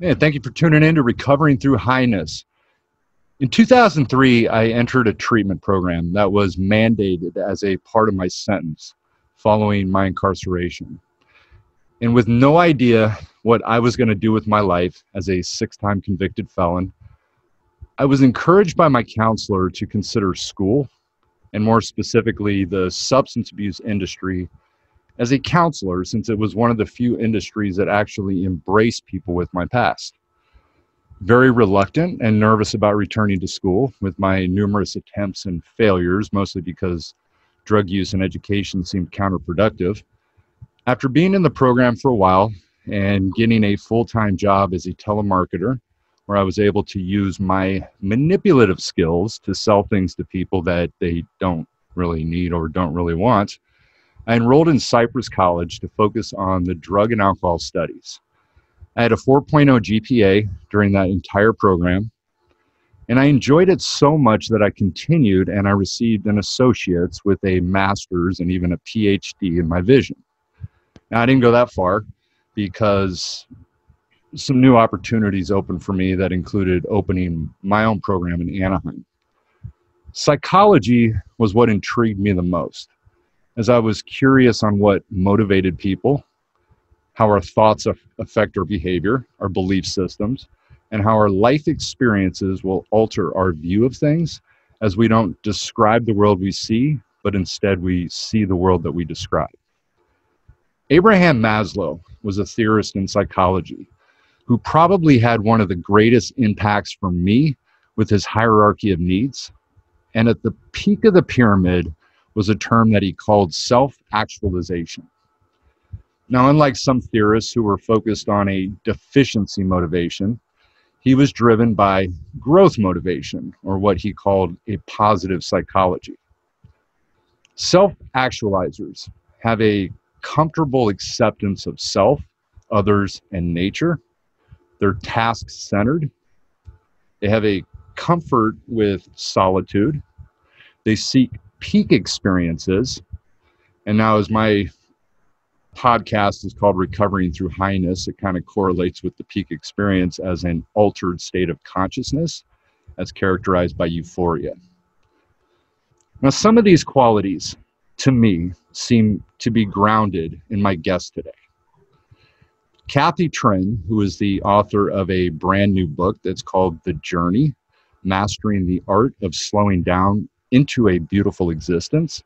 Yeah, thank you for tuning in to Recovering Through Highness. In 2003, I entered a treatment program that was mandated as a part of my sentence following my incarceration. And with no idea what I was going to do with my life as a six-time convicted felon, I was encouraged by my counselor to consider school, and more specifically, the substance abuse industry, as a counselor, since it was one of the few industries that actually embraced people with my past. Very reluctant and nervous about returning to school with my numerous attempts and failures, mostly because drug use and education seemed counterproductive. After being in the program for a while and getting a full-time job as a telemarketer, where I was able to use my manipulative skills to sell things to people that they don't really need or don't really want, I enrolled in Cypress College to focus on the drug and alcohol studies. I had a 4.0 GPA during that entire program, and I enjoyed it so much that I continued and I received an associate's with a master's and even a PhD in my vision. Now, I didn't go that far because some new opportunities opened for me that included opening my own program in Anaheim. Psychology was what intrigued me the most, as I was curious on what motivated people, how our thoughts affect our behavior, our belief systems, and how our life experiences will alter our view of things, as we don't describe the world we see, but instead we see the world that we describe. Abraham Maslow was a theorist in psychology who probably had one of the greatest impacts for me with his hierarchy of needs. And at the peak of the pyramid was a term that he called self-actualization. Now, unlike some theorists who were focused on a deficiency motivation, he was driven by growth motivation, or what he called a positive psychology. Self-actualizers have a comfortable acceptance of self, others, and nature. They're task-centered. They have a comfort with solitude. They seek peak experiences. And now, as my podcast is called Recovering Through Highness, it kind of correlates with the peak experience as an altered state of consciousness as characterized by euphoria. Now, some of these qualities, to me, seem to be grounded in my guest today. Cathy Trinh, who is the author of a brand new book that's called The Journey, Mastering the Art of Slowing Down into a Beautiful Existence.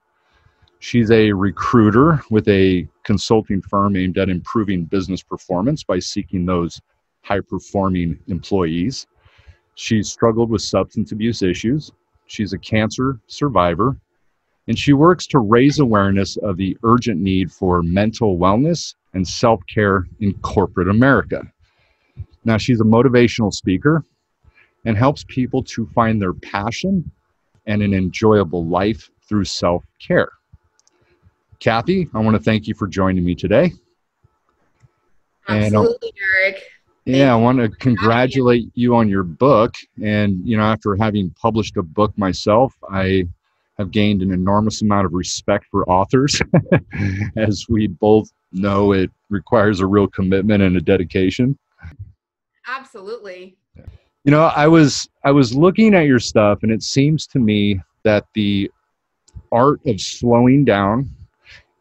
She's a recruiter with a consulting firm aimed at improving business performance by seeking those high-performing employees. She's struggled with substance abuse issues. She's a cancer survivor, and she works to raise awareness of the urgent need for mental wellness and self-care in corporate America. Now, she's a motivational speaker and helps people to find their passion and an enjoyable life through self-care. Cathy, I want to thank you for joining me today. Absolutely, Eric. Yeah, I want to congratulate you on your book. And, after having published a book myself, I have gained an enormous amount of respect for authors. As we both know, it requires a real commitment and a dedication. Absolutely. I was looking at your stuff, and it seems to me that the art of slowing down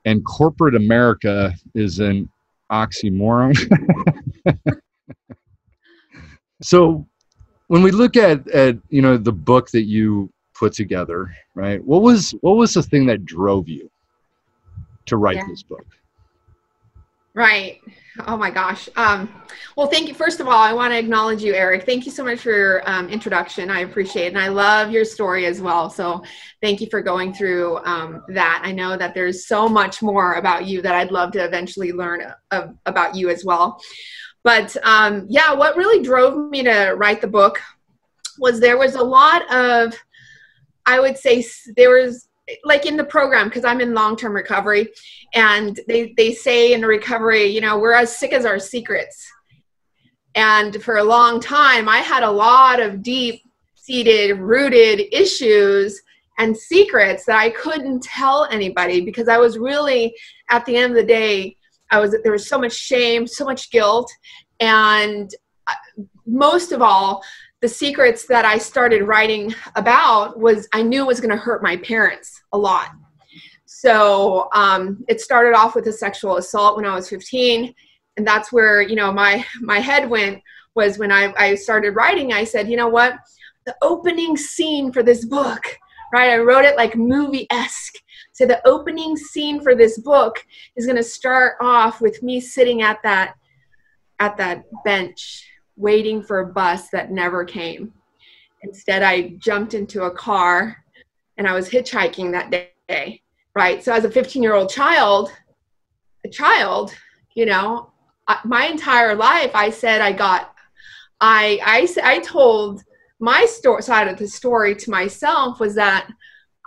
and corporate America is an oxymoron. So when we look at the book that you put together, right? What was the thing that drove you to write this book? Right. Oh my gosh. Well, thank you. First of all, I want to acknowledge you, Eric. Thank you so much for your introduction. I appreciate it. And I love your story as well. So thank you for going through that. I know that there's so much more about you that I'd love to eventually learn about you as well. But what really drove me to write the book was there was a lot of, I would say there was, like in the program, because I'm in long-term recovery, and they say in recovery, we're as sick as our secrets. And for a long time, I had a lot of deep-seated, rooted issues and secrets that I couldn't tell anybody, because I was really, at the end of the day, there was so much shame, so much guilt, and most of all, the secrets that I started writing about was I knew was going to hurt my parents a lot. So it started off with a sexual assault when I was 15. And that's where, you know, my head went, was when I started writing. I said, you know what, the opening scene for this book, right? I wrote it like movie-esque. So the opening scene for this book is going to start off with me sitting at that bench waiting for a bus that never came. Instead, I jumped into a car and I was hitchhiking that day, right? So as a 15-year-old child, you know, my entire life, I said I told my side of the story to myself was that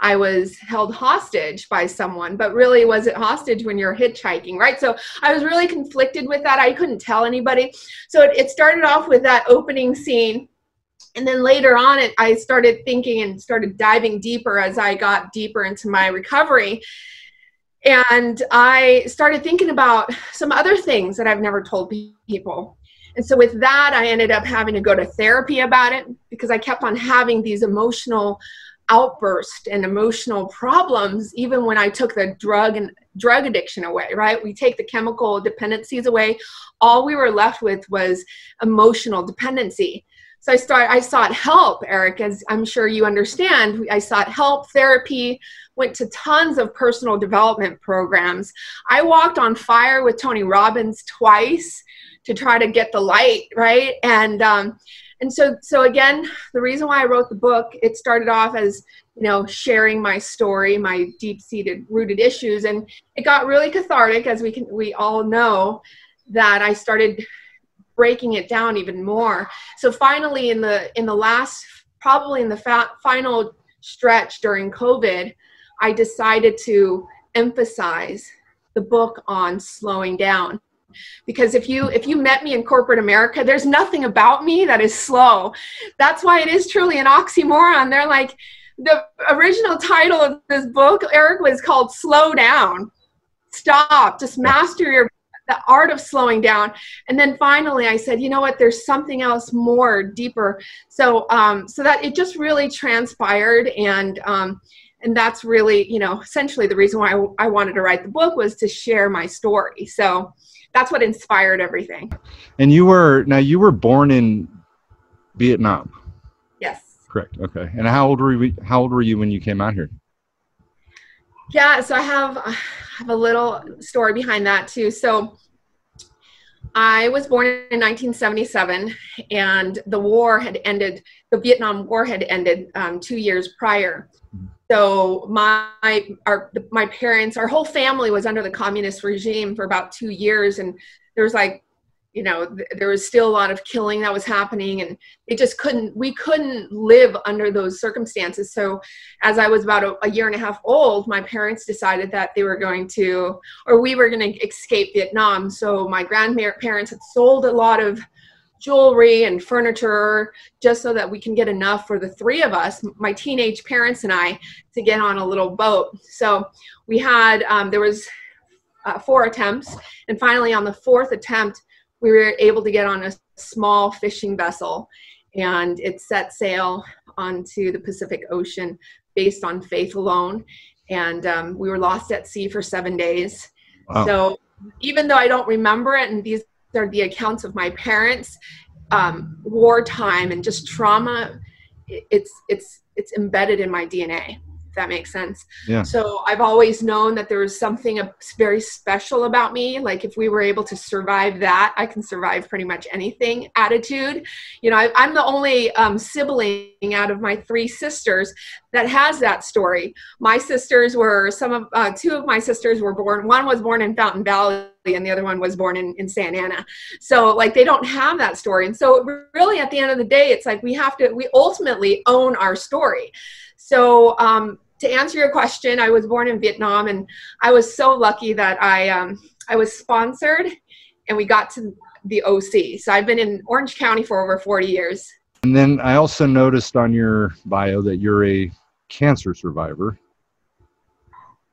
I was held hostage by someone, but really was it hostage when you're hitchhiking, right? So I was really conflicted with that. I couldn't tell anybody. So it started off with that opening scene. And then later on, I started thinking and started diving deeper as I got deeper into my recovery. And I started thinking about some other things that I've never told people. And so with that, I ended up having to go to therapy about it because I kept on having these emotional outbursts and emotional problems even when I took the drug addiction away, right? We take the chemical dependencies away. All we were left with was emotional dependency. So I sought help, Eric, as I'm sure you understand. I sought help, therapy, went to tons of personal development programs. I walked on fire with Tony Robbins twice to try to get the light, right? And so again, the reason why I wrote the book, it started off as, you know, sharing my story, my deep-seated rooted issues, and it got really cathartic, as we all know, that I started breaking it down even more. So finally, in the last, probably in the final stretch during COVID, I decided to emphasize the book on slowing down. Because if you met me in corporate America, there's nothing about me that is slow. That's why it is truly an oxymoron. They're like, the original title of this book, Eric, was called Slow Down. Stop, just master the art of slowing down. And then finally I said, you know what, there's something else more deeper. So so that it just really transpired, and that's really, you know, essentially the reason why I wanted to write the book was to share my story. So that's what inspired everything. And you were born in Vietnam. Yes. Correct. Okay. And how old were you when you came out here? Yeah, so I have a little story behind that too. So I was born in 1977, and the war had ended. The Vietnam War had ended 2 years prior. So my parents, our whole family was under the communist regime for about 2 years, and there was like, you know, there was still a lot of killing that was happening, and we couldn't live under those circumstances. So as I was about a year and a half old, my parents decided that we were going to escape Vietnam. So my grandparents had sold a lot of jewelry and furniture just so that we can get enough for the three of us, my teenage parents and I, to get on a little boat. So we had, there was 4 attempts, and finally on the 4th attempt, we were able to get on a small fishing vessel, and it set sail onto the Pacific Ocean based on faith alone. And we were lost at sea for 7 days. Wow. So even though I don't remember it, and these are the accounts of my parents, wartime and just trauma, it's embedded in my DNA, if that makes sense. Yeah. So I've always known that there was something very special about me. Like if we were able to survive that, I can survive pretty much anything attitude. You know, I'm the only sibling out of my 3 sisters that has that story. My sisters were 2 of my sisters were born. One was born in Fountain Valley, and the other one was born in Santa Ana. So like they don't have that story. And so really at the end of the day, it's like we ultimately own our story. So to answer your question, I was born in Vietnam, and I was so lucky that I was sponsored and we got to the OC. So I've been in Orange County for over 40 years. And then I also noticed on your bio that you're a cancer survivor.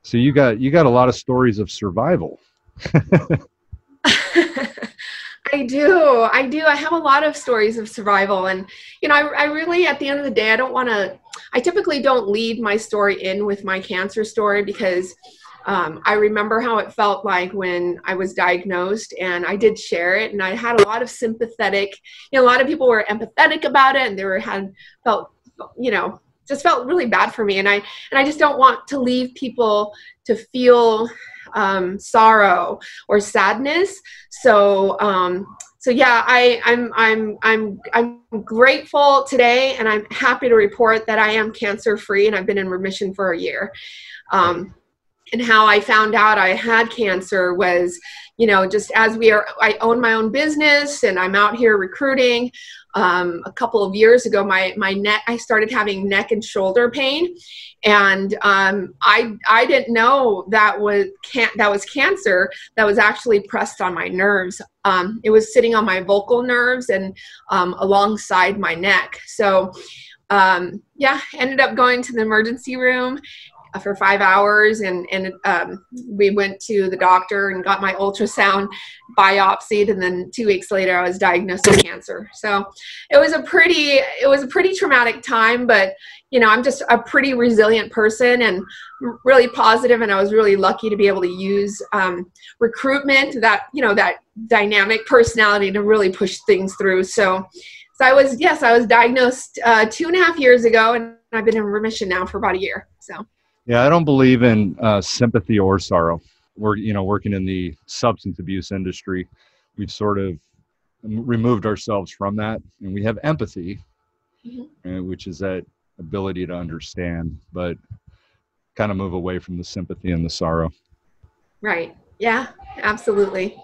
So you got a lot of stories of survival. I do. I do. I have a lot of stories of survival. And, I really, at the end of the day, I typically don't lead my story in with my cancer story because I remember how it felt like when I was diagnosed, and I did share it, and I had a lot of sympathetic, a lot of people were empathetic about it, and felt, just felt really bad for me. And I just don't want to leave people to feel sorrow or sadness. So yeah, I'm grateful today, and I'm happy to report that I am cancer free, and I've been in remission for a year. And how I found out I had cancer was, just I own my own business and I'm out here recruiting. A couple of years ago, my neck, I started having neck and shoulder pain. And I didn't know that was cancer that was actually pressed on my nerves. It was sitting on my vocal nerves and alongside my neck. So yeah, ended up going to the emergency room for 5 hours, and we went to the doctor and got my ultrasound biopsied, and then 2 weeks later I was diagnosed with cancer. So it was a pretty traumatic time, but I'm just a pretty resilient person and really positive, and I was really lucky to be able to use recruitment, that dynamic personality to really push things through. So I was diagnosed 2.5 years ago, and I've been in remission now for about a year. So. Yeah, I don't believe in sympathy or sorrow. We're, working in the substance abuse industry, we've sort of removed ourselves from that, and we have empathy, which is that ability to understand, but kind of move away from the sympathy and the sorrow. Right. Yeah, absolutely.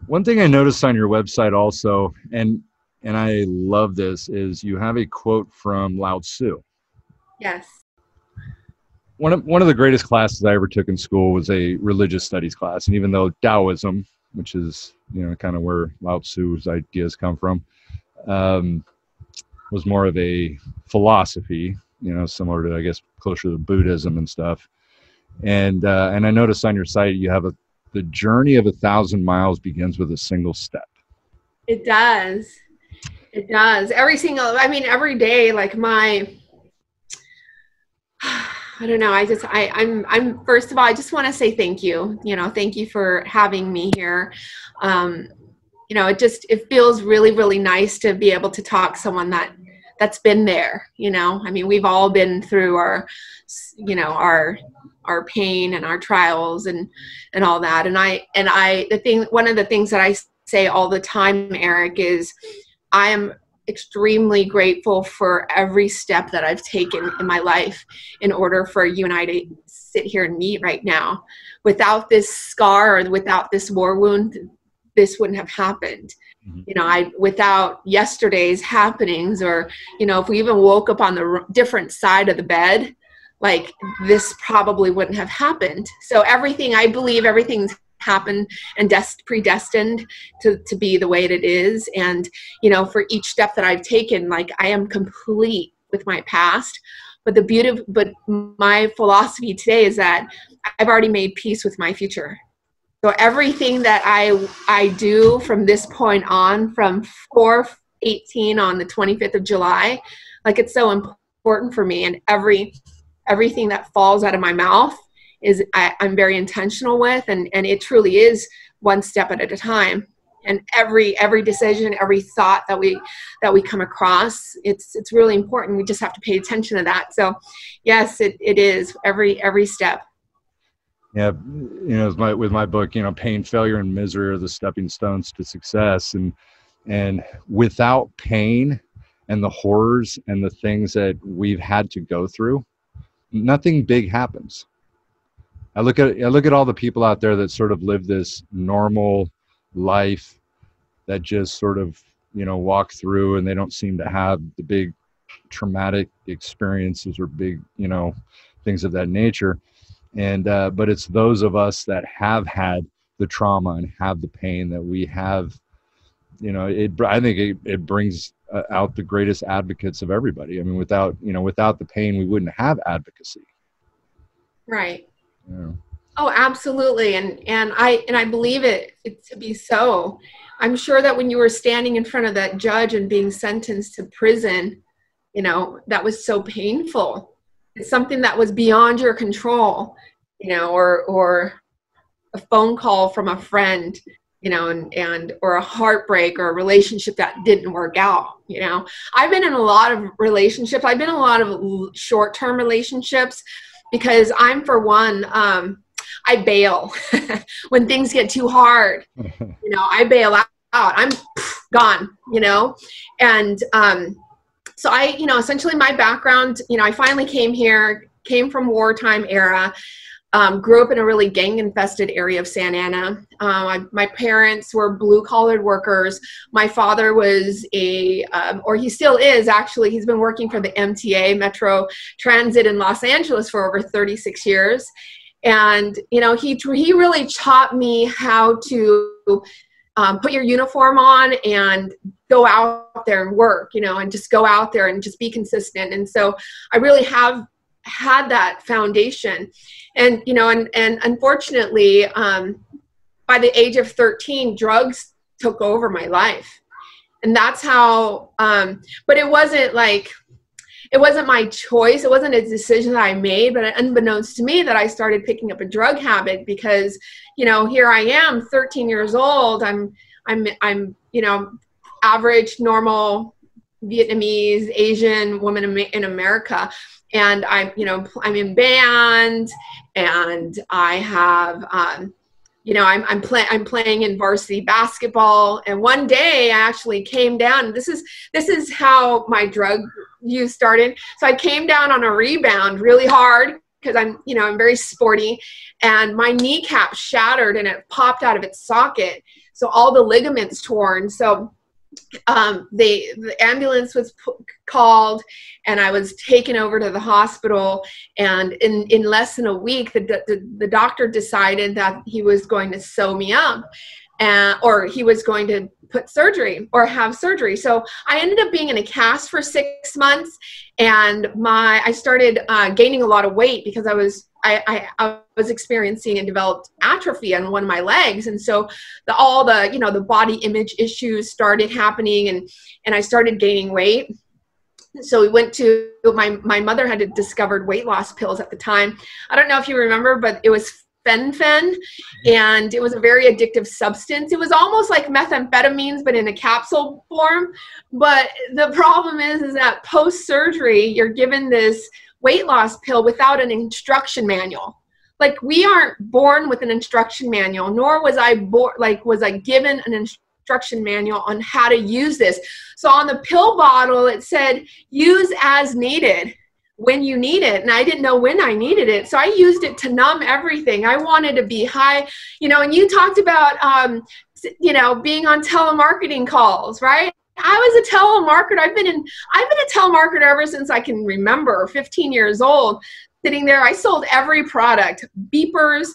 One thing I noticed on your website also, and I love this, is you have a quote from Lao Tzu. Yes. One of the greatest classes I ever took in school was a religious studies class. And even though Taoism, which is, kind of where Lao Tzu's ideas come from, was more of a philosophy, similar to, I guess, closer to Buddhism and stuff. And I noticed on your site, you have the journey of 1,000 miles begins with a single step. It does. It does. Every day, like I don't know. I'm first of all, I just want to say thank you. Thank you for having me here. It feels really, really nice to be able to talk to someone that's been there. We've all been through our pain and our trials and all that. One of the things that I say all the time, Eric, is I am extremely grateful for every step that I've taken in my life in order for you and I to sit here and meet right now. Without this scar or without this war wound, this wouldn't have happened. Without yesterday's happenings, or, if we even woke up on the different side of the bed, like, this probably wouldn't have happened. So everything's happened and predestined to be the way it is. And, for each step that I've taken, like, I am complete with my past. But my philosophy today is that I've already made peace with my future. So everything that I do from this point on, from 4/18 on the 25th of July, like, it's so important for me. And everything that falls out of my mouth I'm very intentional with, and it truly is one step at a time. And every decision, every thought that we come across, it's really important. We just have to pay attention to that. So yes, it is every step. Yeah. With my book, pain, failure, and misery are the stepping stones to success. And without pain and the horrors and the things that we've had to go through, nothing big happens. I look at all the people out there that sort of live this normal life, that just sort of, walk through, and they don't seem to have the big traumatic experiences or big, things of that nature. And, but it's those of us that have had the trauma and have the pain that we have, I think it brings out the greatest advocates of everybody. Without the pain, we wouldn't have advocacy. Right. Yeah. Oh, absolutely. And I believe it to be so. I'm sure that when you were standing in front of that judge and being sentenced to prison, that was so painful. It's something that was beyond your control, or a phone call from a friend, and or a heartbreak or a relationship that didn't work out. I've been in a lot of relationships. I've been in a lot of short-term relationships because I'm, for one, I bail when things get too hard. I bail out. I'm gone. And so essentially my background, I finally came from wartime era. Grew up in a really gang-infested area of Santa Ana. My parents were blue-collared workers. My father was or he still is, actually. He's been working for the MTA, Metro Transit in Los Angeles, for over 36 years. And, he really taught me how to put your uniform on and go out there and work, and just go out there and just be consistent. And so I really have had that foundation. And, and unfortunately, by the age of 13, drugs took over my life. And that's how, but it wasn't my choice. It wasn't a decision that I made, but unbeknownst to me that I started picking up a drug habit because, here I am, 13 years old. I'm average, normal Vietnamese, Asian woman in America. And I'm in band, and I have, I'm playing in varsity basketball. And one day I actually came down. This is how my drug use started. So I came down on a rebound really hard because I'm very sporty, and my kneecap shattered and it popped out of its socket. So all the ligaments torn. So the ambulance was called, and I was taken over to the hospital. And in less than a week, the doctor decided that he was going to sew me up, or he was going to put surgery or have surgery. So I ended up being in a cast for 6 months, and I started gaining a lot of weight because I was experiencing and developed atrophy on one of my legs. And so all the body image issues started happening, and I started gaining weight. So we went to, my mother had discovered weight loss pills at the time. I don't know if you remember, but it was fen-phen, and it was a very addictive substance. It was almost like methamphetamines, but in a capsule form. But the problem is that post-surgery, you're given this weight loss pill without an instruction manual. Like, we aren't born with an instruction manual, nor was I given an instruction manual on how to use this. So on the pill bottle, it said, use as needed when you need it. And I didn't know when I needed it. So I used it to numb everything. I wanted to be high, and you talked about, being on telemarketing calls, right? I was a telemarketer. I've been a telemarketer ever since I can remember, 15 years old, sitting there. I sold every product: beepers,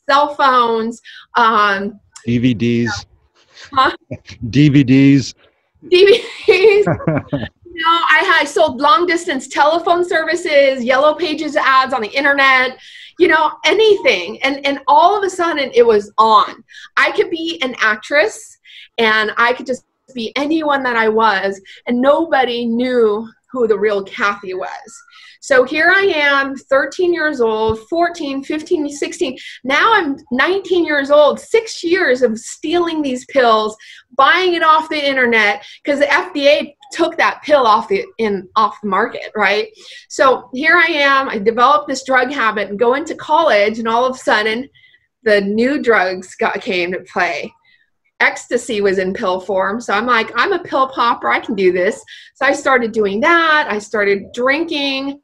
cell phones, DVDs, huh? DVDs. I sold long distance telephone services, yellow pages ads on the internet, anything. And all of a sudden it was on. I could be an actress, and I could just be anyone that I was, and nobody knew who the real Cathy was. So here I am, 13 years old, 14, 15, 16. Now I'm 19 years old, 6 years of stealing these pills, buying it off the internet, because the FDA took that pill off the market, right? So here I am, I developed this drug habit and go into college, and all of a sudden the new drugs came to play. Ecstasy was in pill form. So I'm like, I'm a pill popper, I can do this. So I started doing that. I started drinking,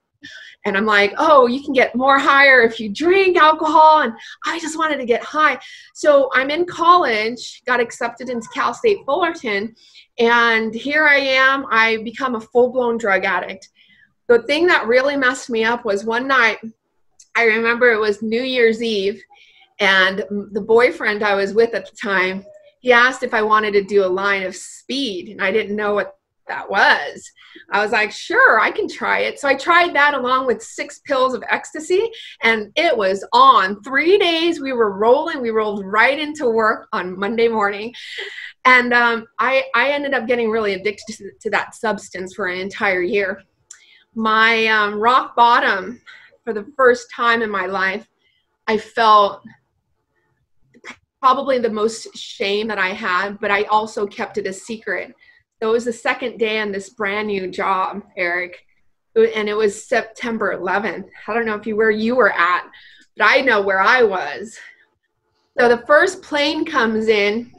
and I'm like, oh, you can get more higher if you drink alcohol. And I just wanted to get high. So I'm in college, got accepted into Cal State Fullerton, and here I am, I become a full-blown drug addict. The thing that really messed me up was one night, I remember it was New Year's Eve, and the boyfriend I was with at the time, he asked if I wanted to do a line of speed, and I didn't know what that was. I was like, sure, I can try it. So I tried that along with 6 pills of ecstasy, and it was on. 3 days we were rolling. We rolled right into work on Monday morning. And I ended up getting really addicted to that substance for an entire year. My rock bottom, for the first time in my life, I felt probably the most shame that I had, but I also kept it a secret. So it was the second day on this brand new job, Eric, and it was September 11th. I don't know where you were at, but I know where I was. So the first plane comes in.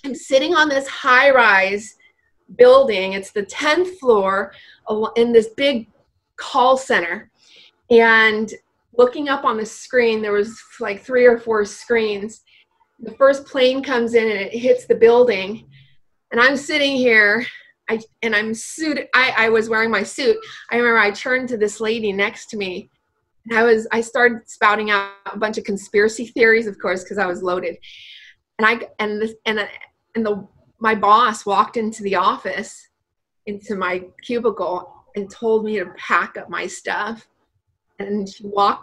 I'm sitting on this high-rise building. It's the 10th floor in this big call center. And looking up on the screen, there was like 3 or 4 screens. The first plane comes in and it hits the building. And I'm sitting here, I'm suited. I was wearing my suit. I remember I turned to this lady next to me, and I started spouting out a bunch of conspiracy theories, of course, because I was loaded. My boss walked into the office, into my cubicle, and told me to pack up my stuff. And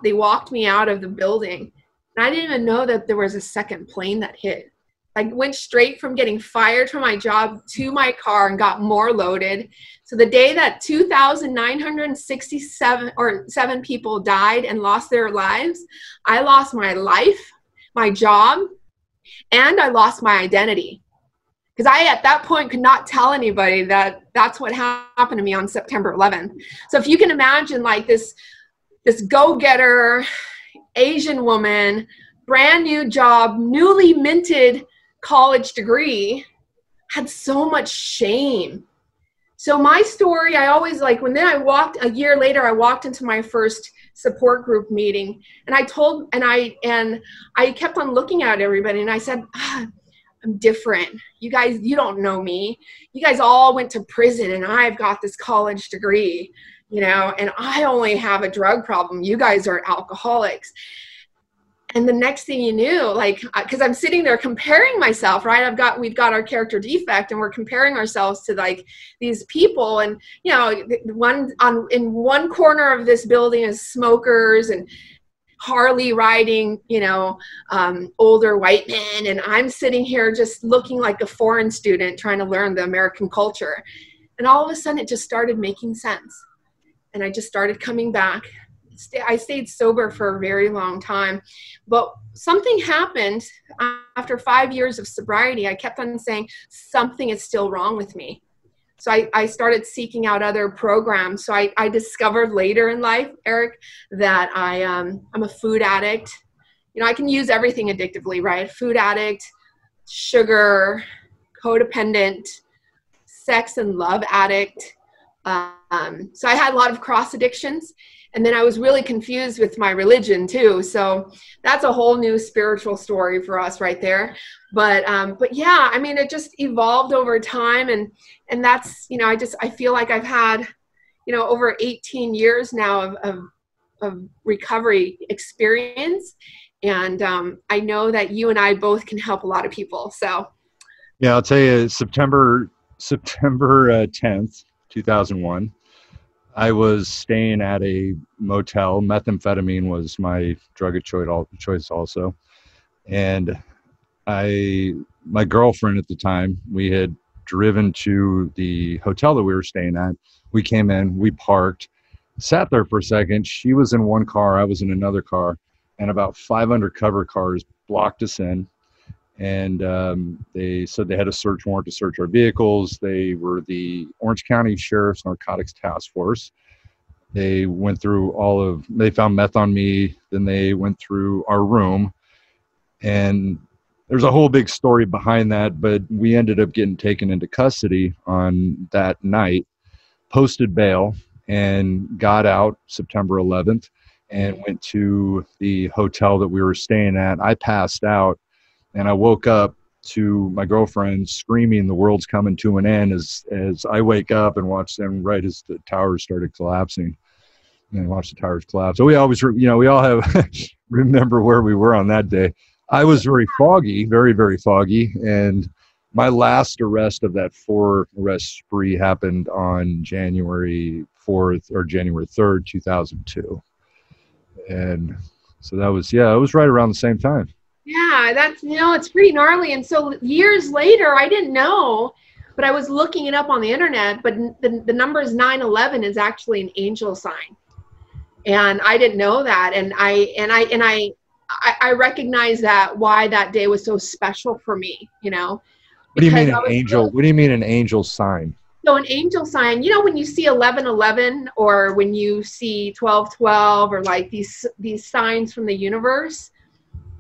they walked me out of the building. And I didn't even know that there was a second plane that hit. I went straight from getting fired from my job to my car and got more loaded. So the day that 2,967 people died and lost their lives, I lost my life, my job, and I lost my identity. Because I, at that point, could not tell anybody that that's what happened to me on September 11th. So if you can imagine, like, this go-getter Asian woman, brand new job, newly minted college degree, had so much shame. So my story, I always a year later, I walked into my first support group meeting, and I kept on looking at everybody, and I said, I'm different. You guys, you don't know me. You guys all went to prison, and I've got this college degree, and I only have a drug problem. You guys are alcoholics. And the next thing you knew, because I'm sitting there comparing myself, right? We've got our character defect, and we're comparing ourselves to these people. And, in one corner of this building is smokers and Harley riding, older white men. And I'm sitting here just looking like a foreign student trying to learn the American culture. And all of a sudden it just started making sense. And I just started coming back. I stayed sober for a very long time, but something happened after 5 years of sobriety. I kept on saying something is still wrong with me. So I started seeking out other programs. So I discovered later in life, Eric, that I'm a food addict. I can use everything addictively, right? Food addict, sugar, codependent, sex and love addict. So I had a lot of cross addictions. And then I was really confused with my religion too. So that's a whole new spiritual story for us right there. But yeah, I mean, it just evolved over time. And that's, I feel like I've had, over 18 years now of recovery experience. And I know that you and I both can help a lot of people. So. Yeah, I'll tell you, September 10th, 2001. I was staying at a motel. Methamphetamine was my drug of choice also. And my girlfriend at the time, we had driven to the hotel that we were staying at. We came in, we parked, sat there for a second. She was in one car, I was in another car, and about 5 undercover cars blocked us in. And they said they had a search warrant to search our vehicles. They were the Orange County Sheriff's Narcotics Task Force. They went through they found meth on me. Then they went through our room. And there's a whole big story behind that, but we ended up getting taken into custody on that night, posted bail, and got out September 11th and went to the hotel that we were staying at. I passed out. And I woke up to my girlfriend screaming, "The world's coming to an end," as I wake up and watch them right as the towers started collapsing. And watch the towers collapse. So we always, we all have remember where we were on that day. I was very foggy, very, very foggy. And My last arrest of that 4-arrest spree happened on January 4th or January 3rd, 2002. And so that was, yeah, it was right around the same time. Yeah, that's, it's pretty gnarly. And so years later, I didn't know, but I was looking it up on the internet, but the numbers 9/11 is actually an angel sign. And I didn't know that. And I recognize that, why that day was so special for me, What do you mean an angel? What do you mean an angel sign? So an angel sign, when you see 11/11 or when you see 12/12 or like these signs from the universe.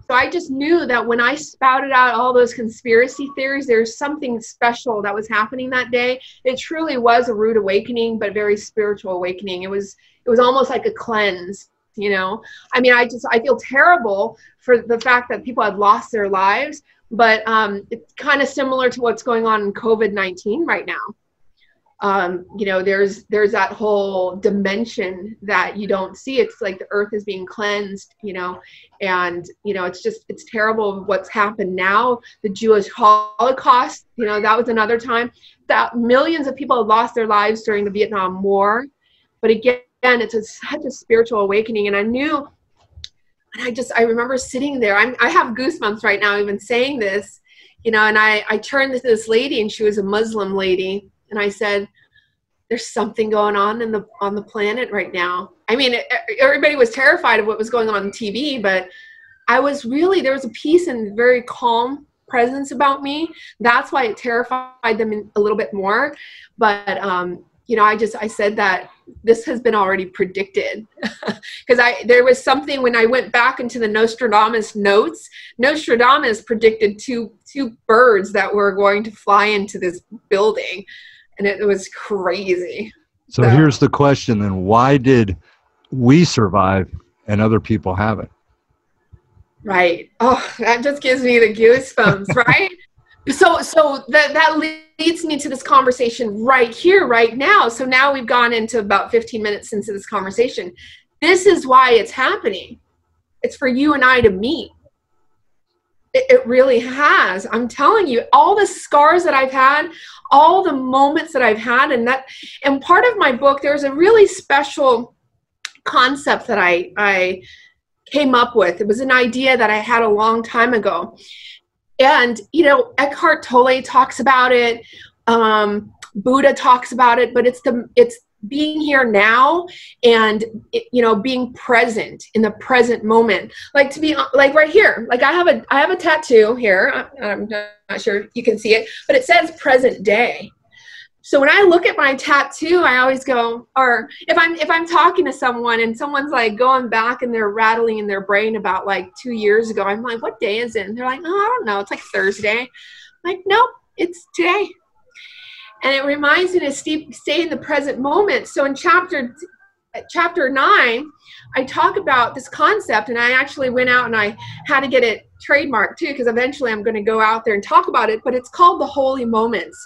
So I just knew that when I spouted out all those conspiracy theories, there's something special that was happening that day. It truly was a rude awakening, but a very spiritual awakening. It was almost like a cleanse, I mean, I feel terrible for the fact that people had lost their lives, but it's kind of similar to what's going on in COVID-19 right now. There's that whole dimension that you don't see. It's like the earth is being cleansed, and, it's terrible what's happened now. The Jewish Holocaust, that was another time that millions of people had lost their lives during the Vietnam War. But again, it's such a spiritual awakening. And I knew, and I remember sitting there, I have goosebumps right now, even saying this, and I turned to this lady, and she was a Muslim lady. And I said, there's something going on on the planet right now. I mean, everybody was terrified of what was going on TV, but there was a peace and very calm presence about me. That's why it terrified them a little bit more. But, I said that this has been already predicted, because there was something when I went back into the Nostradamus notes. Nostradamus predicted two birds that were going to fly into this building. And it was crazy. So here's the question then. Why did we survive and other people haven't? Right. Oh, that just gives me the goosebumps, right? So that leads me to this conversation right here, right now. So now we've gone into about 15 minutes into this conversation. This is why it's happening. It's for you and I to meet. It really has. I'm telling you, all the scars that I've had, all the moments that I've had, and part of my book, there's a really special concept that I came up with. It was an idea that I had a long time ago. And, Eckhart Tolle talks about it. Buddha talks about it, but it's being here now and, being present in the present moment. Like to be like right here, like I have a tattoo here. I'm not sure you can see it, but it says present day. So when I look at my tattoo, I always go, or if I'm talking to someone and someone's like going back and they're rattling in their brain about like 2 years ago, I'm like, what day is it? And they're like, oh, I don't know. It's like Thursday. I'm like, nope, it's today. And it reminds me to stay in the present moment. So in chapter 9, I talk about this concept, and I actually went out and I had to get it trademarked too, because eventually I'm going to go out there and talk about it, but it's called the holy moments.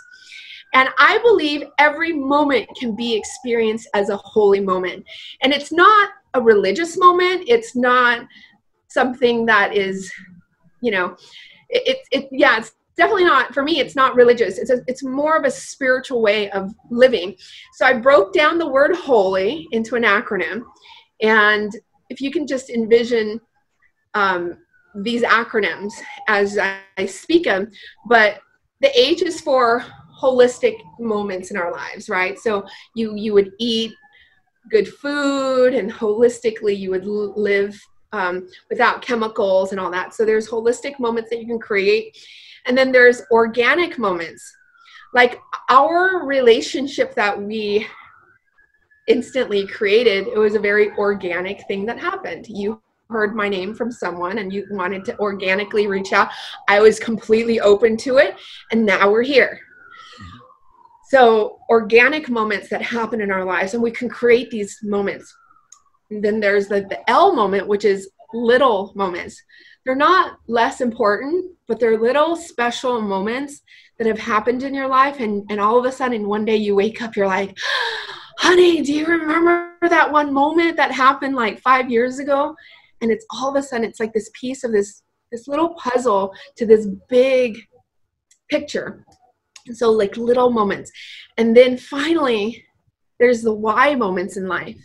And I believe every moment can be experienced as a holy moment. And it's not a religious moment. It's not something that is, it's definitely not, for me, it's not religious. It's more of a spiritual way of living. So I broke down the word holy into an acronym. And if you can just envision these acronyms as I speak them, but the H is for holistic moments in our lives, right? So you would eat good food, and holistically you would live without chemicals and all that. So there's holistic moments that you can create. And then there's organic moments, like our relationship that we instantly created. It was a very organic thing that happened. You heard my name from someone and you wanted to organically reach out. I was completely open to it, and now we're here. So organic moments that happen in our lives, and we can create these moments. And then there's the L moment, which is little moments. They're not less important, but they're little special moments that have happened in your life. And all of a sudden, one day you wake up, you're like, honey, do you remember that one moment that happened like 5 years ago? And it's all of a sudden, it's like this piece of this little puzzle to this big picture. So like little moments. And then finally, there's the why moments in life.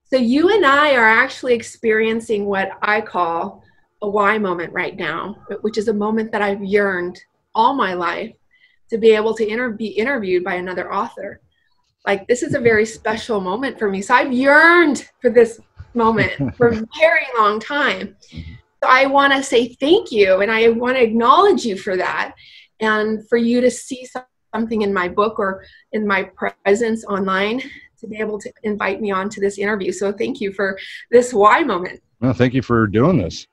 So you and I are actually experiencing what I call a why moment right now, which is a moment that I've yearned all my life to be able to be interviewed by another author. Like, this is a very special moment for me. So I've yearned for this moment for a very long time. So I want to say thank you, and I want to acknowledge you for that, and for you to see something in my book or in my presence online to be able to invite me on to this interview. So thank you for this why moment. Well, thank you for doing this.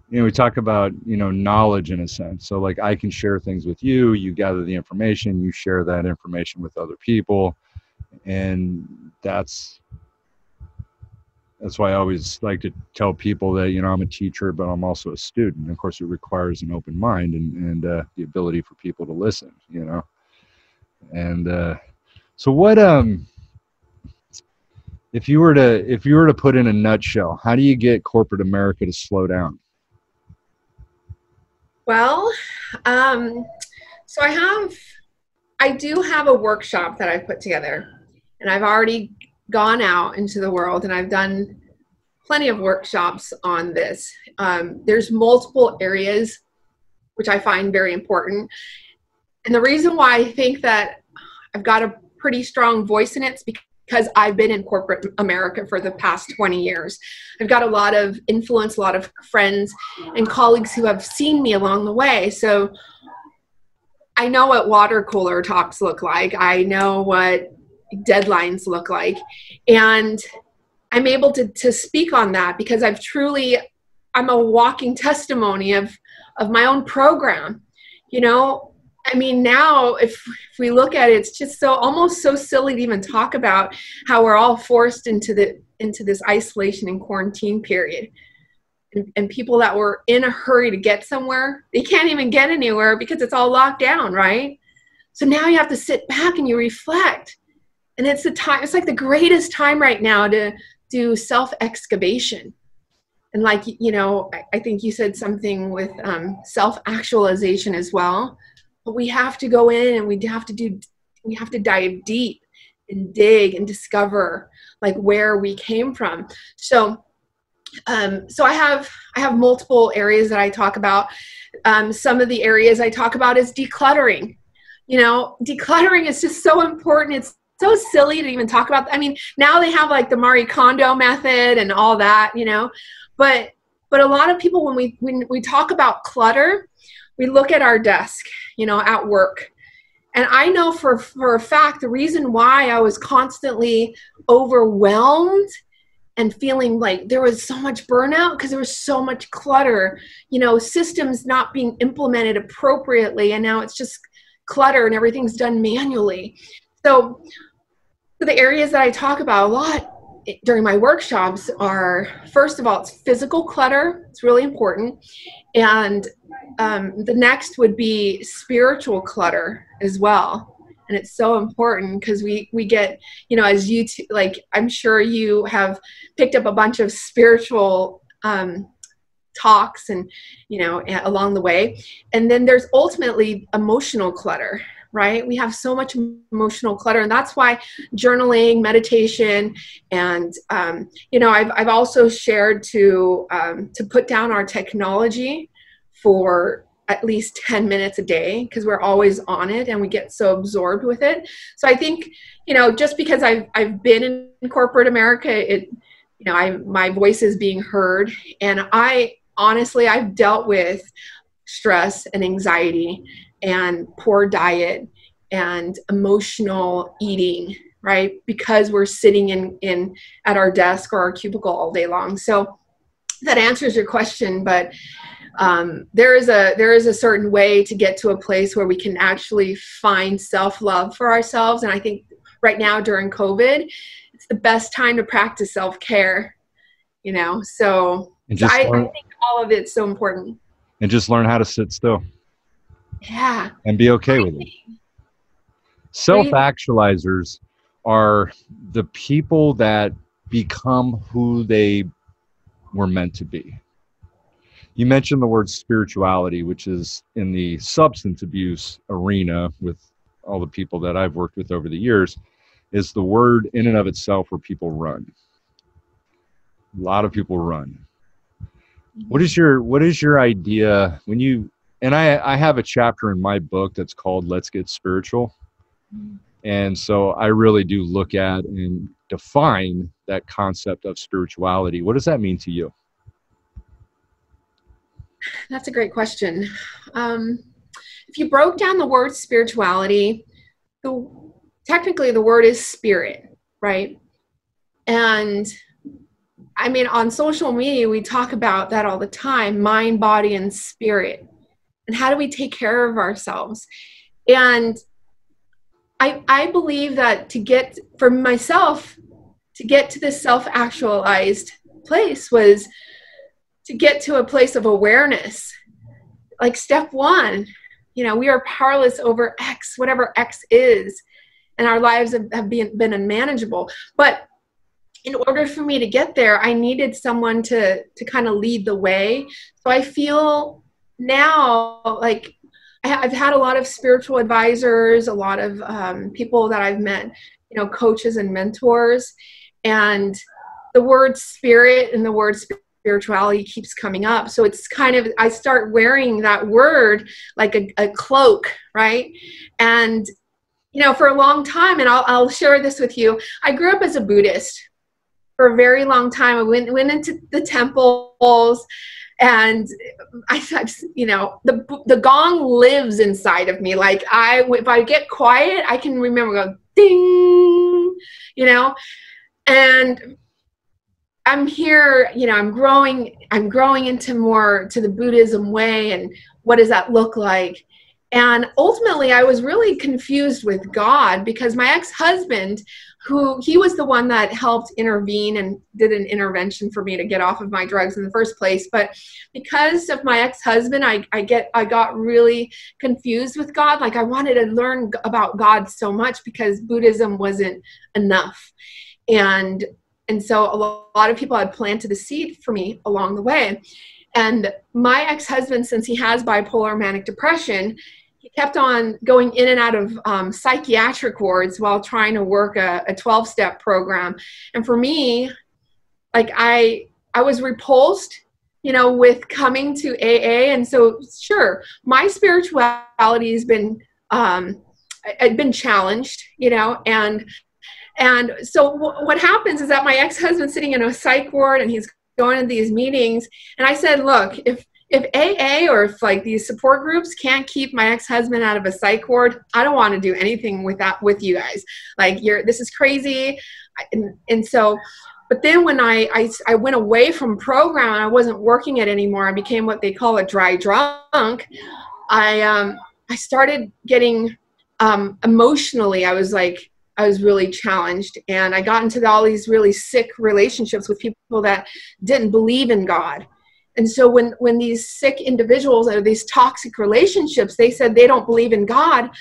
We talk about, knowledge in a sense. So like, I can share things with you, you gather the information, you share that information with other people. And that's why I always like to tell people that, I'm a teacher, but I'm also a student. Of course, it requires an open mind and the ability for people to listen, And so what, if you were to put in a nutshell, how do you get corporate America to slow down? Well, so I do have a workshop that I've put together, and I've already gone out into the world, and I've done plenty of workshops on this. There's multiple areas which I find very important. And the reason why I think that I've got a pretty strong voice in it is because I've been in corporate America for the past 20 years. I've got a lot of influence, a lot of friends and colleagues who have seen me along the way. So I know what water cooler talks look like. I know what deadlines look like. And I'm able to speak on that because I'm a walking testimony of my own program. Now if we look at it, it's just almost so silly to even talk about how we're all forced into this isolation and quarantine period. And people that were in a hurry to get somewhere, they can't even get anywhere because it's all locked down, right? So now you have to sit back and you reflect. And it's like the greatest time right now to do self-excavation. And like, I think you said something with self-actualization as well. But we have to go in and we have to dive deep and dig and discover like where we came from. So I have multiple areas that I talk about. Some of the areas I talk about is decluttering. Decluttering is just so important. It's so silly to even talk about. Now they have like the Marie Kondo method and all that, but a lot of people, when we talk about clutter, we look at our desk, at work. And I know for a fact, the reason why I was constantly overwhelmed and feeling like there was so much burnout, because there was so much clutter, systems not being implemented appropriately. And now it's just clutter and everything's done manually. So the areas that I talk about a lot during my workshops are, first of all, it's physical clutter. It's really important. And the next would be spiritual clutter as well. And it's so important because we get, as you, like, I'm sure you have picked up a bunch of spiritual talks and, along the way. And then there's ultimately emotional clutter, right? We have so much emotional clutter, and that's why journaling, meditation, and I've also shared to put down our technology for at least 10 minutes a day, because we're always on it and we get so absorbed with it. So I think, just because I've been in corporate America, my voice is being heard, and I've dealt with stress and anxiety and poor diet and emotional eating, right? Because we're sitting in at our desk or our cubicle all day long. So that answers your question, but there is a certain way to get to a place where we can actually find self-love for ourselves. And I think right now during COVID, it's the best time to practice self-care, so I think all of it's so important. And just learn how to sit still. Yeah. And be okay with it. Self-actualizers are the people that become who they were meant to be. You mentioned the word spirituality, which is in the substance abuse arena with all the people that I've worked with over the years, is the word in and of itself where people run. A lot of people run. What is your idea when you, and I have a chapter in my book that's called Let's Get Spiritual. And so I really do look at and define that concept of spirituality. What does that mean to you? That's a great question. If you broke down the word spirituality, technically the word is spirit, right? And I mean, on social media, we talk about that all the time, mind, body, and spirit. And how do we take care of ourselves? And I believe that for myself, to get to this self-actualized place was to get to a place of awareness. Like step one, we are powerless over X, whatever X is, and our lives have been unmanageable. But in order for me to get there, I needed someone to kind of lead the way. So I feel now like I've had a lot of spiritual advisors, a lot of people that I've met, coaches and mentors, and the word spirit and the word spirituality keeps coming up. So it's kind of, I start wearing that word like a cloak, right? And, for a long time, and I'll share this with you, I grew up as a Buddhist for a very long time. I went into the temples, and I thought, the gong lives inside of me. Like if I get quiet, I can remember going ding, and I'm here, I'm growing into more to the Buddhism way. And what does that look like? And ultimately I was really confused with God, because my ex-husband, he was the one that helped intervene and did an intervention for me to get off of my drugs in the first place. But because of my ex-husband, I got really confused with God. Like I wanted to learn about God so much because Buddhism wasn't enough. And so a lot of people had planted the seed for me along the way. And my ex-husband, since he has bipolar manic depression, he kept on going in and out of psychiatric wards while trying to work a 12-step program. And for me, like I was repulsed, with coming to AA. And so sure, my spirituality has been, I'd been challenged, and so what happens is that my ex-husband's sitting in a psych ward and he's going to these meetings. And I said, look, if AA or if like these support groups can't keep my ex-husband out of a psych ward, I don't want to do anything with you guys. Like this is crazy. And so, but then when I went away from program and I wasn't working it anymore, I became what they call a dry drunk. I started getting, emotionally, I was really challenged, and I got into all these really sick relationships with people that didn't believe in God. And so when these sick individuals or these toxic relationships, they said they don't believe in God,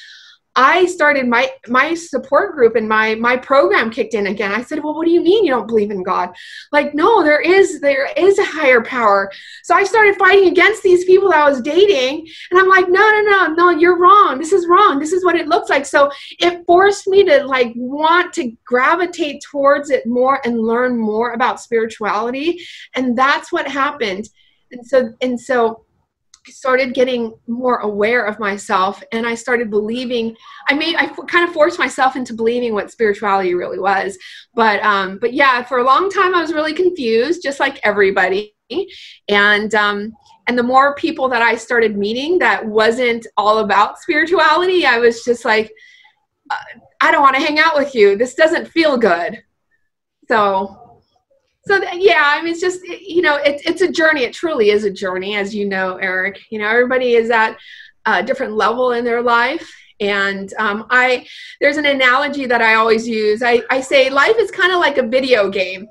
I started my support group, and my program kicked in again. I said, well, what do you mean you don't believe in God? Like, no, there is a higher power. So I started fighting against these people that I was dating. And I'm like, no, you're wrong. This is wrong. This is what it looks like. So it forced me to like want to gravitate towards it more and learn more about spirituality. And that's what happened. And so I started getting more aware of myself, and I started believing. I kind of forced myself into believing what spirituality really was. But yeah, for a long time I was really confused, just like everybody. And the more people that I started meeting that wasn't all about spirituality, I was just like, I don't want to hang out with you. This doesn't feel good. So yeah, I mean, it's just, it's a journey. It truly is a journey, as you know, Eric. Everybody is at a different level in their life. And there's an analogy that I always use. I say life is kind of like a video game,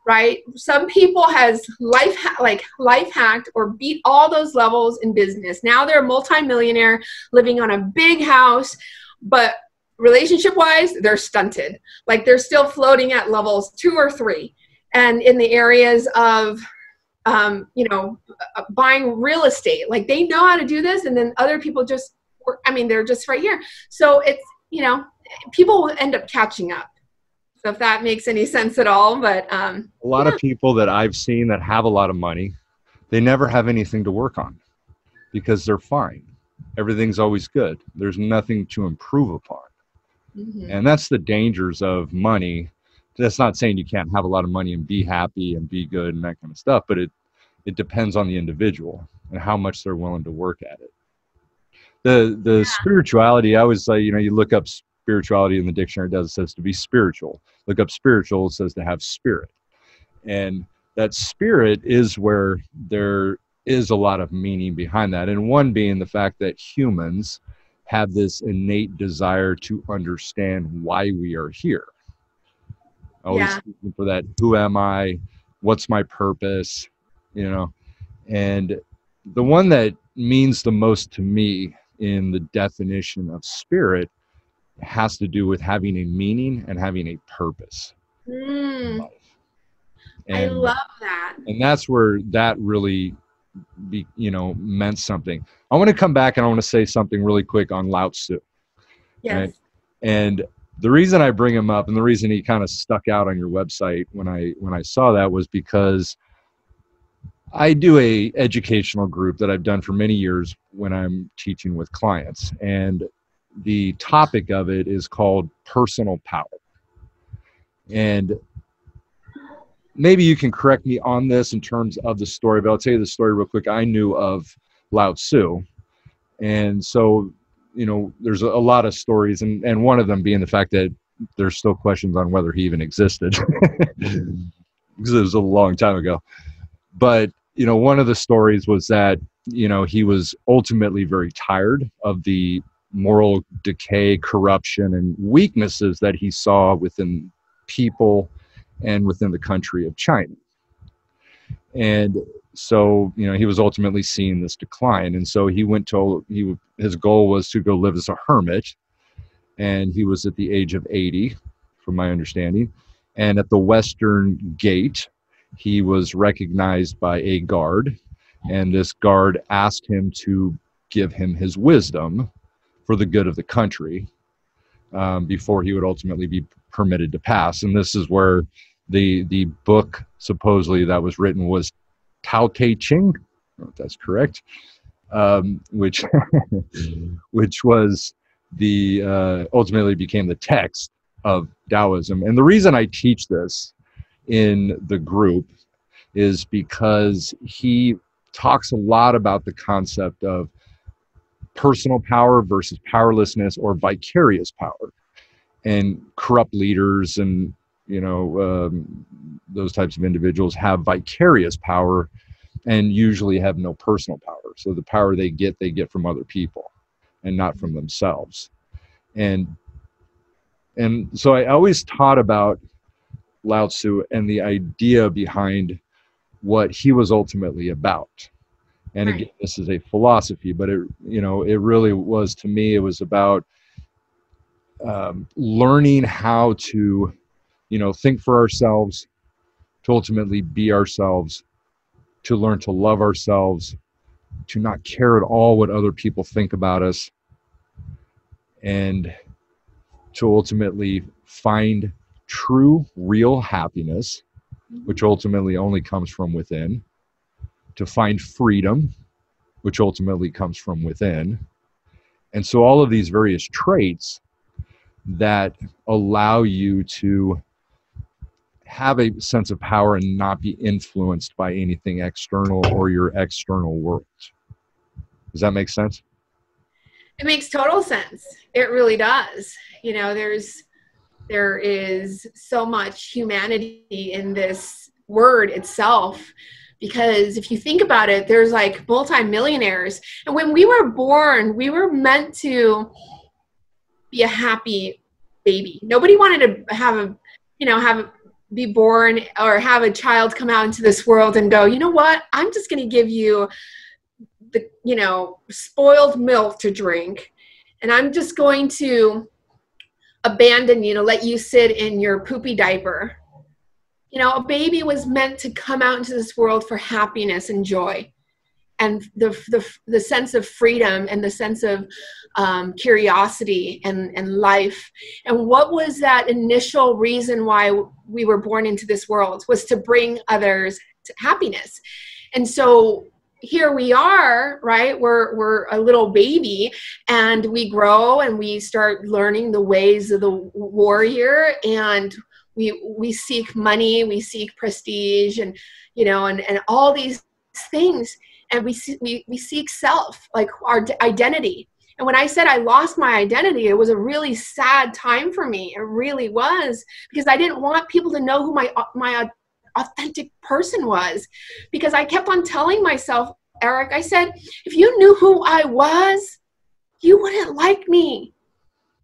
right? Some people has life hacked or beat all those levels in business. Now they're a multimillionaire living on a big house, but relationship-wise, they're stunted. Like they're still floating at levels 2 or 3. And in the areas of buying real estate. Like they know how to do this, and then other people just work, I mean, they're just right here. So it's, people will end up catching up. So if that makes any sense at all, but a lot of people that I've seen that have a lot of money, they never have anything to work on because they're fine. Everything's always good. There's nothing to improve upon. Mm-hmm. And that's the dangers of money. That's not saying you can't have a lot of money and be happy and be good and that kind of stuff, but it depends on the individual and how much they're willing to work at it. The spirituality, I always say, you look up spirituality in the dictionary, it says to be spiritual. Look up spiritual, it says to have spirit. And that spirit is where there is a lot of meaning behind that. And one being the fact that humans have this innate desire to understand why we are here. Always looking for that, who am I? What's my purpose? And the one that means the most to me in the definition of spirit has to do with having a meaning and having a purpose. And, I love that. And that's where that really meant something. I want to come back and I want to say something really quick on Lao Tzu. Yes. Right? And the reason I bring him up and the reason he kind of stuck out on your website when I saw that was because I do a educational group that I've done for many years when I'm teaching with clients. And the topic of it is called personal power. And maybe you can correct me on this in terms of the story, but I'll tell you the story real quick. I knew of Lao Tzu. And so, there's a lot of stories, and one of them being the fact that there's still questions on whether he even existed because it was a long time ago. But, one of the stories was that, he was ultimately very tired of the moral decay, corruption, and weaknesses that he saw within people and within the country of China. And so, he was ultimately seeing this decline. And so his goal was to go live as a hermit. And he was at the age of 80, from my understanding. And at the Western Gate, he was recognized by a guard. And this guard asked him to give him his wisdom for the good of the country before he would ultimately be permitted to pass. And this is where the book supposedly that was written was Cathy Trinh, I don't know if that's correct, which which was ultimately became the text of Taoism. And the reason I teach this in the group is because he talks a lot about the concept of personal power versus powerlessness or vicarious power, and corrupt leaders and those types of individuals have vicarious power and usually have no personal power. So the power they get from other people and not from themselves. And so I always taught about Lao Tzu and the idea behind what he was ultimately about. And again, this is a philosophy, but it really was, to me, it was about learning how to think for ourselves, to ultimately be ourselves, to learn to love ourselves, to not care at all what other people think about us, and to ultimately find true, real happiness, which ultimately only comes from within, to find freedom, which ultimately comes from within. And so all of these various traits that allow you to have a sense of power and not be influenced by anything external or your external world. Does that make sense? It makes total sense. It really does. There is so much humanity in this word itself, because if you think about it, there's like multimillionaires. And when we were born, we were meant to be a happy baby. Nobody wanted to be born or have a child come out into this world and go, you know what? I'm just going to give you the, spoiled milk to drink. And I'm just going to abandon you, to let you sit in your poopy diaper. You know, a baby was meant to come out into this world for happiness and joy, and the sense of freedom, and the sense of curiosity and life. And what was that initial reason why we were born into this world? Was to bring others to happiness. And so here we are, right? We're a little baby, and we grow and we start learning the ways of the warrior, and we seek money, we seek prestige, and you know, and all these things, and we seek self, like our identity. And when I said I lost my identity, it was a really sad time for me. It really was, because I didn't want people to know who my authentic person was, because I kept on telling myself, Eric, I said, if you knew who I was, you wouldn't like me.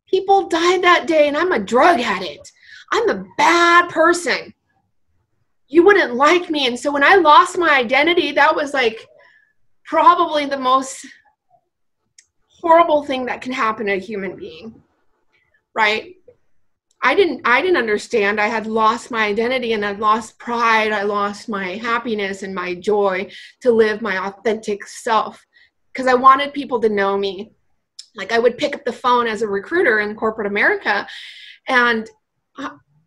People died that day, and I'm a drug addict. I'm a bad person. You wouldn't like me. And so when I lost my identity, that was like probably the most horrible thing that can happen to a human being, right? I didn't understand. I had lost my identity, and I'd lost pride. I lost my happiness and my joy to live my authentic self, because I wanted people to know me. Like, I would pick up the phone as a recruiter in corporate America, and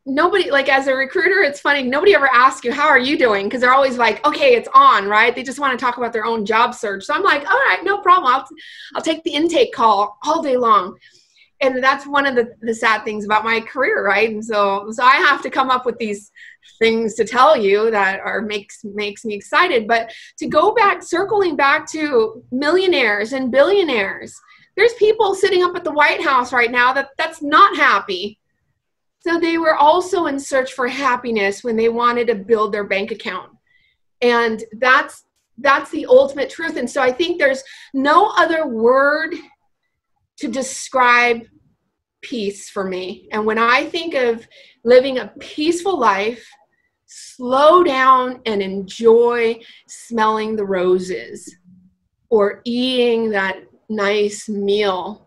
nobody, like, as a recruiter, it's funny, nobody ever asks you, how are you doing? Because they're always like, okay, it's on, right? They just want to talk about their own job search. So I'm like, all right, no problem. I'll take the intake call all day long. And that's one of the sad things about my career, right? And so I have to come up with these things to tell you that makes me excited. But to go back, circling back to millionaires and billionaires, there's people sitting up at the White House right now that's not happy. So they were also in search for happiness when they wanted to build their bank account. And that's the ultimate truth. And so I think there's no other word to describe peace for me. And when I think of living a peaceful life, slow down and enjoy smelling the roses, or eating that nice meal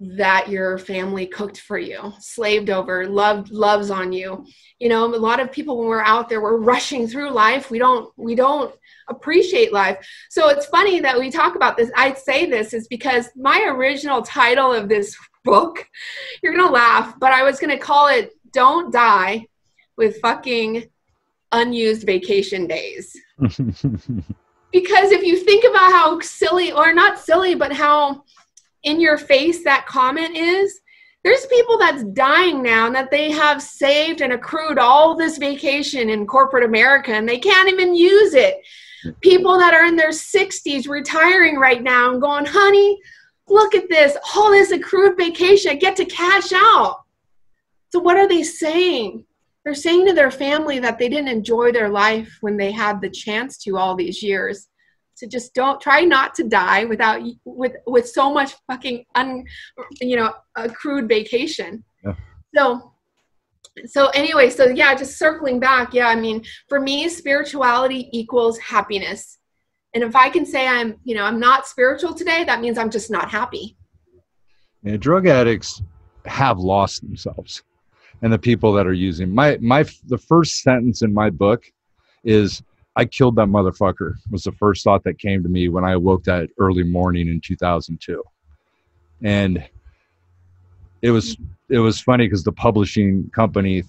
that your family cooked for you, slaved over, loves on you. You know, a lot of people, when we're out there, we're rushing through life. We don't appreciate life. So it's funny that we talk about this. I say this is because my original title of this book, you're going to laugh, but I was going to call it Don't Die with Fucking Unused Vacation Days. Because if you think about how silly, or not silly, but how in your face that comment is, there's people that's dying now, and that they have saved and accrued all this vacation in corporate America, and they can't even use it. People that are in their 60s retiring right now and going, honey, look at this, all this accrued vacation, I get to cash out. So what are they saying? They're saying to their family that they didn't enjoy their life when they had the chance to all these years. So just don't try not to die with so much fucking accrued vacation. Yeah. So anyway, so yeah, just circling back. Yeah, I mean, for me, spirituality equals happiness. And if I can say I'm not spiritual today, that means I'm just not happy. Yeah, drug addicts have lost themselves, and the people that are using the first sentence in my book is, I killed that motherfucker, was the first thought that came to me when I awoke that early morning in 2002. And it was funny because the publishing company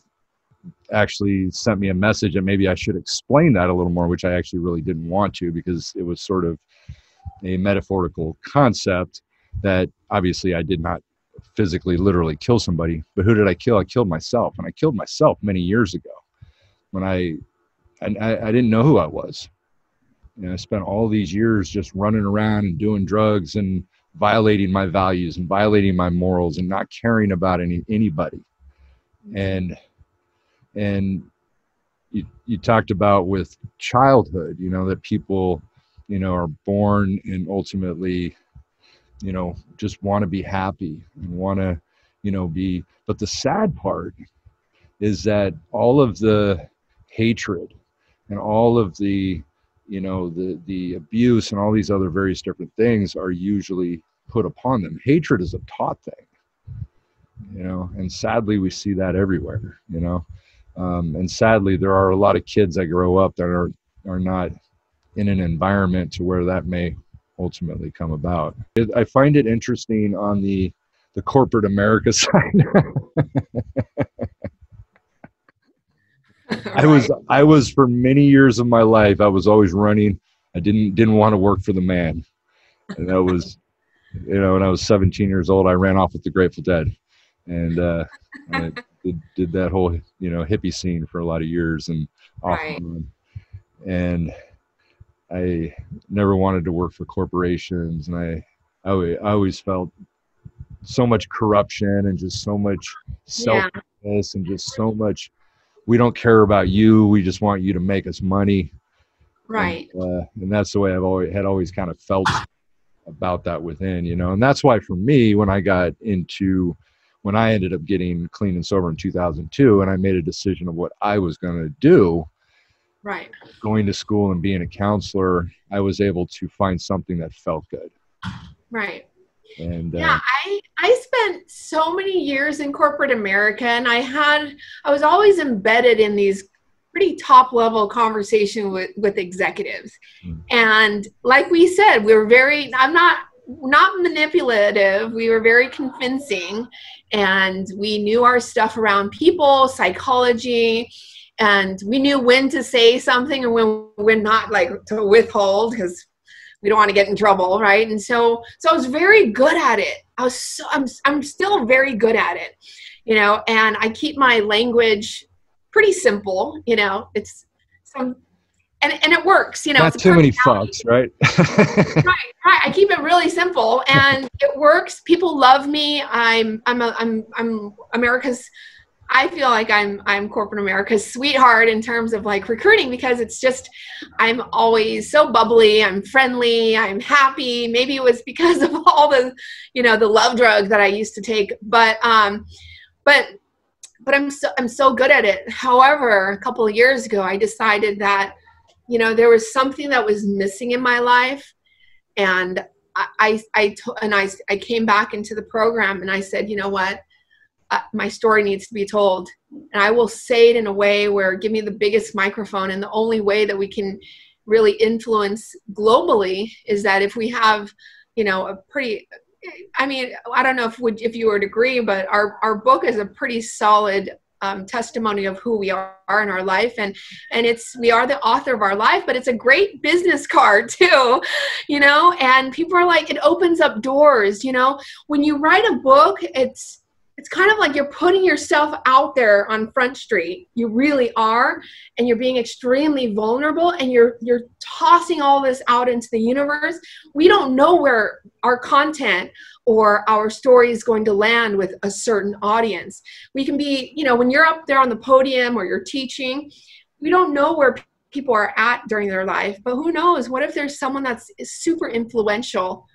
actually sent me a message, and maybe I should explain that a little more, which I actually really didn't want to, because it was sort of a metaphorical concept that obviously I did not physically, literally kill somebody. But who did I kill? I killed myself. And I killed myself many years ago when I didn't know who I was. You know, I spent all these years just running around and doing drugs and violating my values and violating my morals and not caring about anybody. And you talked about with childhood, you know, that people, you know, are born and ultimately, you know, just want to be happy and want to, you know, be. But the sad part is that all of the hatred and all of the, you know, the abuse and all these other various different things are usually put upon them. Hatred is a taught thing, you know, and sadly we see that everywhere, you know. And sadly, there are a lot of kids that grow up that are not in an environment to where that may ultimately come about. I find it interesting on the corporate America side. Right. I was for many years of my life, I was always running. I didn't want to work for the man. And that was, when I was 17 years old, I ran off with the Grateful Dead. And I did that whole, hippie scene for a lot of years and off Right. and on. And I never wanted to work for corporations. And I always felt so much corruption and just so much Yeah. selfishness and just so much, we don't care about you. We just want you to make us money. Right. And that's the way I've always kind of felt about that within, and that's why for me, when I ended up getting clean and sober in 2002, and I made a decision of what I was going to do, Right. going to school and being a counselor, I was able to find something that felt good. Right. And Yeah, I spent so many years in corporate America, and I was always embedded in these pretty top level conversation with executives. And like we said, I'm not manipulative. We were very convincing, and we knew our stuff around people, psychology, and we knew when to say something and when not, like to withhold, because we don't want to get in trouble, right? And so I was very good at it. I'm still very good at it, and I keep my language pretty simple, it's some, and it works, not it's too many fucks, right? right. I keep it really simple, and it works. People love me. I'm America's, I feel like I'm corporate America's sweetheart in terms of like recruiting, because it's just, I'm always so bubbly, I'm friendly, I'm happy. Maybe it was because of all the, the love drug that I used to take, but I'm so good at it. However, a couple of years ago, I decided that, there was something that was missing in my life, and I came back into the program, and I said, you know what? My story needs to be told, and I will say it in a way where give me the biggest microphone. And the only way that we can really influence globally is that if we have, a pretty, I mean, I don't know if you would agree, but our book is a pretty solid testimony of who we are in our life, and we are the author of our life, but it's a great business card too, and people are like, it opens up doors. When you write a book, it's kind of like you're putting yourself out there on Front Street. You really are, and you're being extremely vulnerable, and you're tossing all this out into the universe. We don't know where our content or our story is going to land with a certain audience. We can be, when you're up there on the podium or you're teaching, we don't know where people are at during their life, but who knows? What if there's someone that's super influential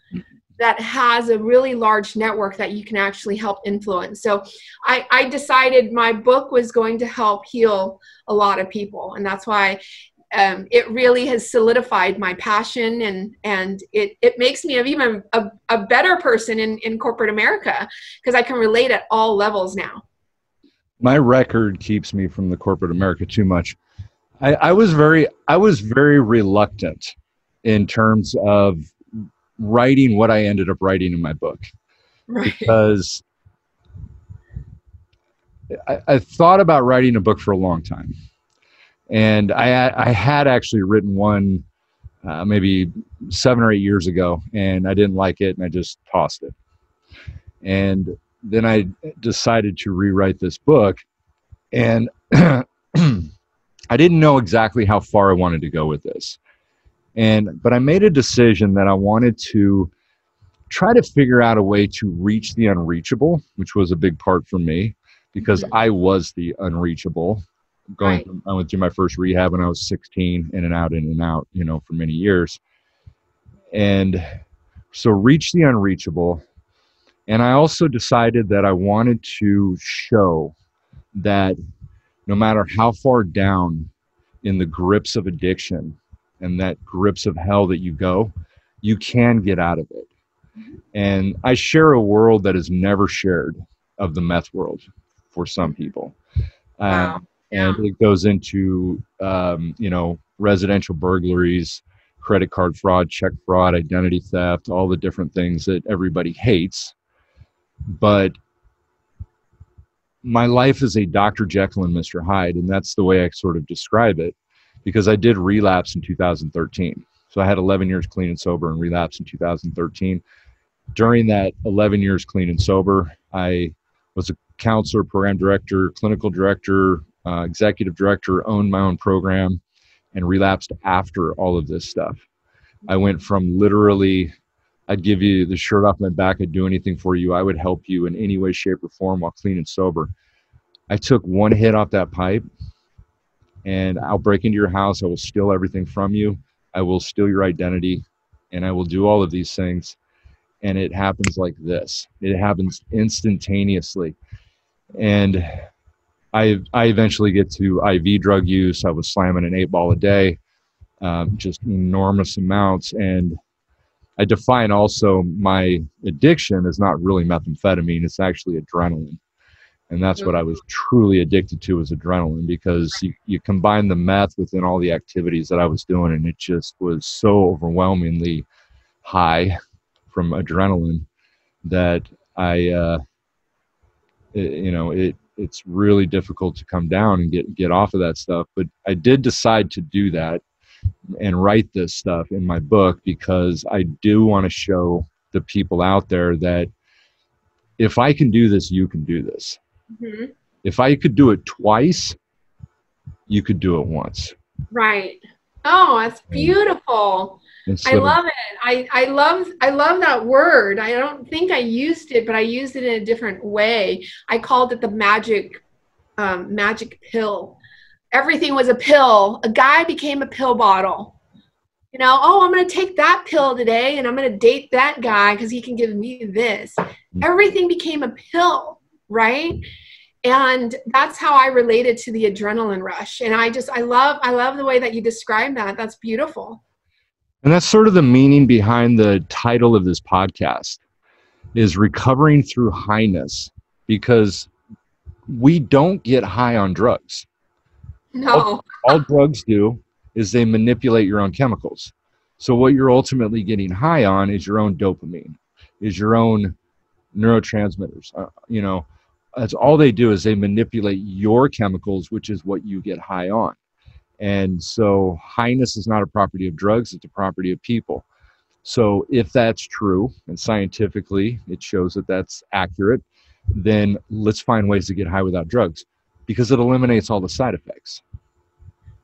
that has a really large network that you can actually help influence? So I decided my book was going to help heal a lot of people. And that's why it really has solidified my passion, and it makes me even a better person in corporate America, because I can relate at all levels now. My record keeps me from the corporate America too much. I was very reluctant in terms of writing what I ended up writing in my book, Right. because I thought about writing a book for a long time, and I had actually written one maybe 7 or 8 years ago, and I didn't like it, and I just tossed it. And then I decided to rewrite this book, and I didn't know exactly how far I wanted to go with this. But I made a decision that I wanted to try to figure out a way to reach the unreachable, which was a big part for me, because I was the unreachable. I went through my first rehab when I was 16, in and out, for many years. And so reach the unreachable. And I also decided that I wanted to show that no matter how far down in the grips of addiction and that grips of hell that you go, you can get out of it. And I share a world that is never shared of the meth world for some people. Wow. And it goes into, residential burglaries, credit card fraud, check fraud, identity theft, all the different things that everybody hates. But my life is a Dr. Jekyll and Mr. Hyde, and that's the way I sort of describe it, because I did relapse in 2013. So I had 11 years clean and sober and relapsed in 2013. During that 11 years clean and sober, I was a counselor, program director, clinical director, executive director, owned my own program, and relapsed after all of this stuff. I went from literally, I'd give you the shirt off my back, I'd do anything for you, I would help you in any way, shape, or form while clean and sober. I took one hit off that pipe, and I'll break into your house, I will steal everything from you, I will steal your identity, and I will do all of these things. And it happens like this. It happens instantaneously. And I eventually get to IV drug use. I was slamming an 8-ball a day, just enormous amounts. And I define also my addiction is not really methamphetamine, it's actually adrenaline. And that's what I was truly addicted to, was adrenaline, because you combine the meth within all the activities that I was doing, and it just was so overwhelmingly high from adrenaline that it's really difficult to come down and get off of that stuff. But I did decide to do that and write this stuff in my book, because I do want to show the people out there that if I can do this, you can do this. Mm-hmm. If I could do it twice, you could do it once. Right. Oh, that's beautiful. I love it. I love that word. I don't think I used it, but I used it in a different way. I called it the magic pill. Everything was a pill. A guy became a pill bottle. I'm going to take that pill today, and I'm going to date that guy because he can give me this. Everything became a pill, right? And that's how I related to the adrenaline rush. And I love the way that you describe that. That's beautiful. And that's sort of the meaning behind the title of this podcast, is recovering through highness, because we don't get high on drugs. No. All drugs do is they manipulate your own chemicals. So what you're ultimately getting high on is your own dopamine, is your own neurotransmitters. That's all they do, is they manipulate your chemicals, which is what you get high on. And so highness is not a property of drugs, it's a property of people. So if that's true, and scientifically it shows that that's accurate, then let's find ways to get high without drugs, because it eliminates all the side effects.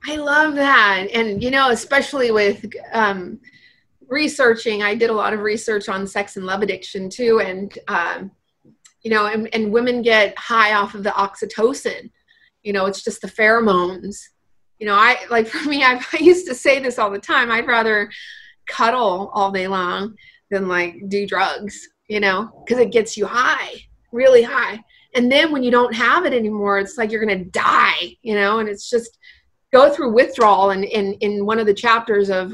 I love that. And, especially with researching, I did a lot of research on sex and love addiction too. And, and women get high off of the oxytocin. It's just the pheromones. For me, I used to say this all the time. I'd rather cuddle all day long than do drugs, because it gets you high, really high. And then when you don't have it anymore, it's like you're going to die, and it's just go through withdrawal. And in one of the chapters of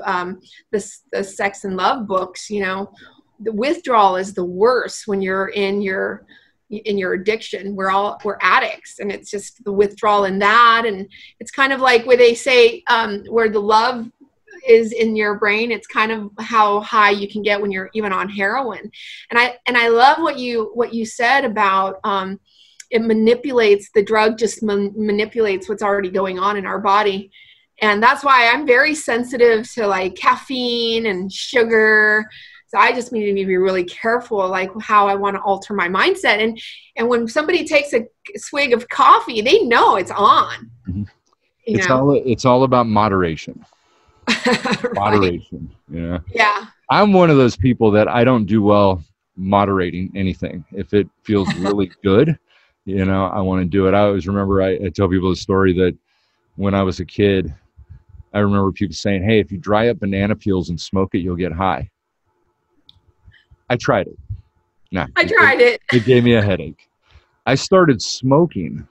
the sex and love books, the withdrawal is the worst when you're in your addiction. We're addicts, and it's just the withdrawal in that. And it's kind of like where they say where the love is in your brain, it's kind of how high you can get when you're even on heroin. And I love what you said about it manipulates, the drug just manipulates what's already going on in our body. And that's why I'm very sensitive to caffeine and sugar. So I just need to be really careful, how I want to alter my mindset. And when somebody takes a swig of coffee, they know it's on. Mm-hmm. It's all about moderation. Right. Moderation. Yeah. Yeah. I'm one of those people that I don't do well moderating anything. If it feels really good, I want to do it. I always remember, I tell people the story that when I was a kid, I remember people saying, hey, if you dry up banana peels and smoke it, you'll get high. I tried it. I tried it. It gave me a headache. I started smoking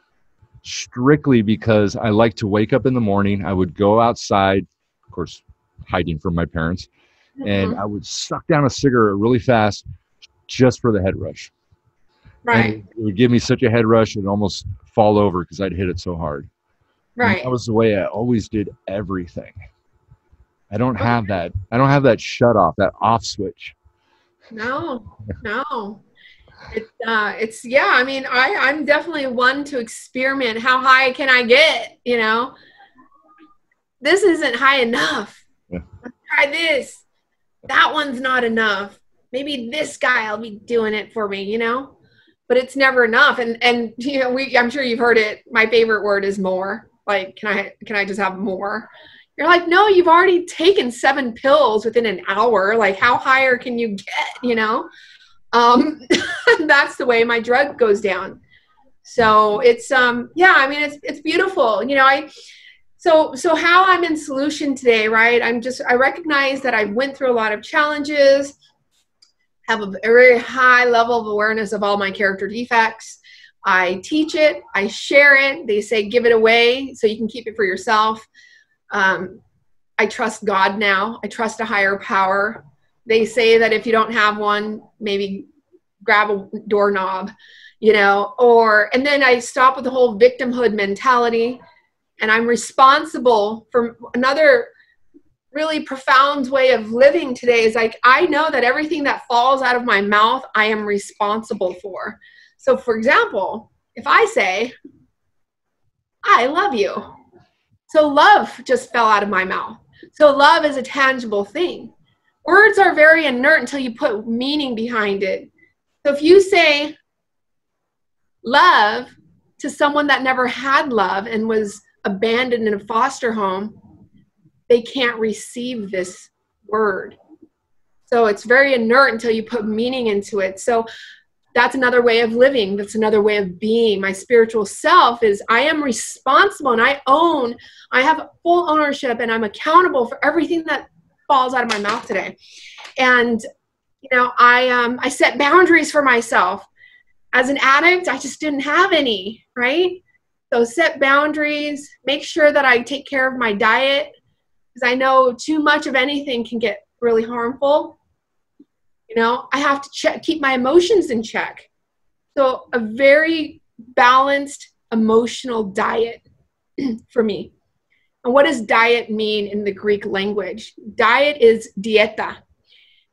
strictly because I like to wake up in the morning. I would go outside, of course, hiding from my parents, and I would suck down a cigarette really fast just for the head rush. Right. And it would give me such a head rush, it'd almost fall over because I'd hit it so hard. Right. That was the way I always did everything. I don't have that. I don't have that shut off, that off switch. No, no. It's yeah, I mean, I'm definitely one to experiment. How high can I get? You know, this isn't high enough. Yeah. Let's try this. That one's not enough. Maybe this guy will be doing it for me, you know? But it's never enough. And you know, I'm sure you've heard it. My favorite word is more. Like, can I just have more? You're like, no, you've already taken 7 pills within an hour. Like, how higher can you get, you know? That's the way my drug goes down. So it's, yeah, I mean, it's beautiful. You know, so how I'm in solution today, right? I recognize that I went through a lot of challenges, have a very high level of awareness of all my character defects. I teach it, I share it. They say, give it away so you can keep it for yourself. I trust God now. I trust a higher power. They say that if you don't have one, maybe grab a doorknob, you know, and then I stop with the whole victimhood mentality, and I'm responsible for another really profound way of living today is like, I know that everything that falls out of my mouth, I am responsible for. So for example, if I say, I love you. So love just fell out of my mouth. So love is a tangible thing. Words are very inert until you put meaning behind it. So if you say love to someone that never had love and was abandoned in a foster home, they can't receive this word. So it's very inert until you put meaning into it. So that's another way of living. That's another way of being. My spiritual self is I am responsible and I have full ownership and I'm accountable for everything that falls out of my mouth today. And, you know, I set boundaries for myself. As an addict, I just didn't have any, right? So set boundaries, make sure that I take care of my diet, because I know too much of anything can get really harmful. You know, I have to keep my emotions in check. So a very balanced emotional diet for me. And what does diet mean in the Greek language? Diet is dieta.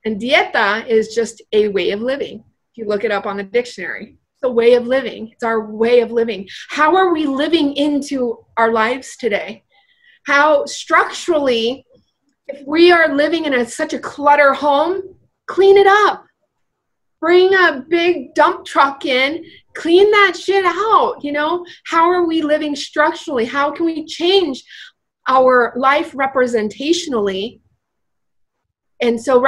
And dieta is just a way of living. If you look it up on the dictionary, it's a way of living. It's our way of living. How are we living into our lives today? How structurally, if we are living in such a clutter home, clean it up. Bring a big dump truck in, clean that shit out, you know? How are we living structurally? How can we change our life representationally? And so,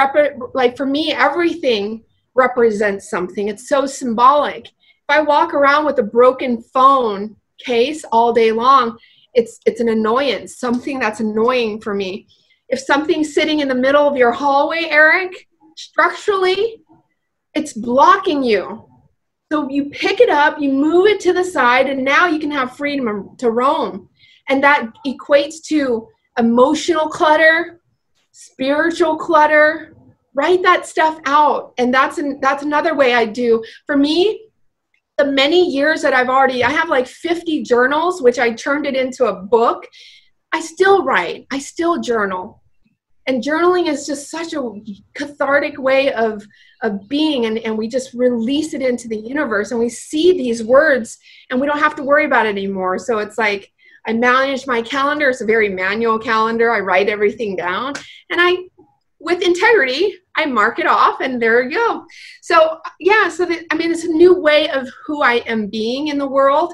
like for me, everything represents something. It's so symbolic. If I walk around with a broken phone case all day long, it's an annoyance, something that's annoying for me. If something's sitting in the middle of your hallway, Eric, structurally, it's blocking you. So you pick it up, you move it to the side, and now you can have freedom to roam. And that equates to emotional clutter, spiritual clutter. Write that stuff out. And that's another way I do. For me, the many years that I have like 50 journals, which I turned it into a book. I still write. I still journal. And journaling is just such a cathartic way of being, and we just release it into the universe, and we see these words, and we don't have to worry about it anymore. So it's like I manage my calendar. It's a very manual calendar. I write everything down, and with integrity, I mark it off, and there you go. So yeah, it's a new way of who I am being in the world,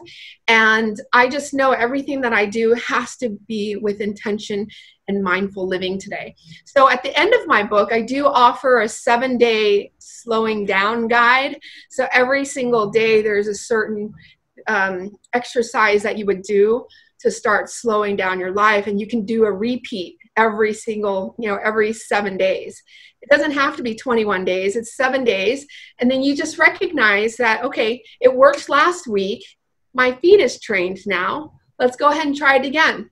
and I just know everything that I do has to be with intention and mindful living today. So at the end of my book, I do offer a 7-day slowing down guide. So every single day, there's a certain exercise that you would do to start slowing down your life, and you can do a repeat every 7 days. It doesn't have to be 21 days, it's 7 days. And then you just recognize that, okay, it worked last week. My feet is trained now. Let's go ahead and try it again.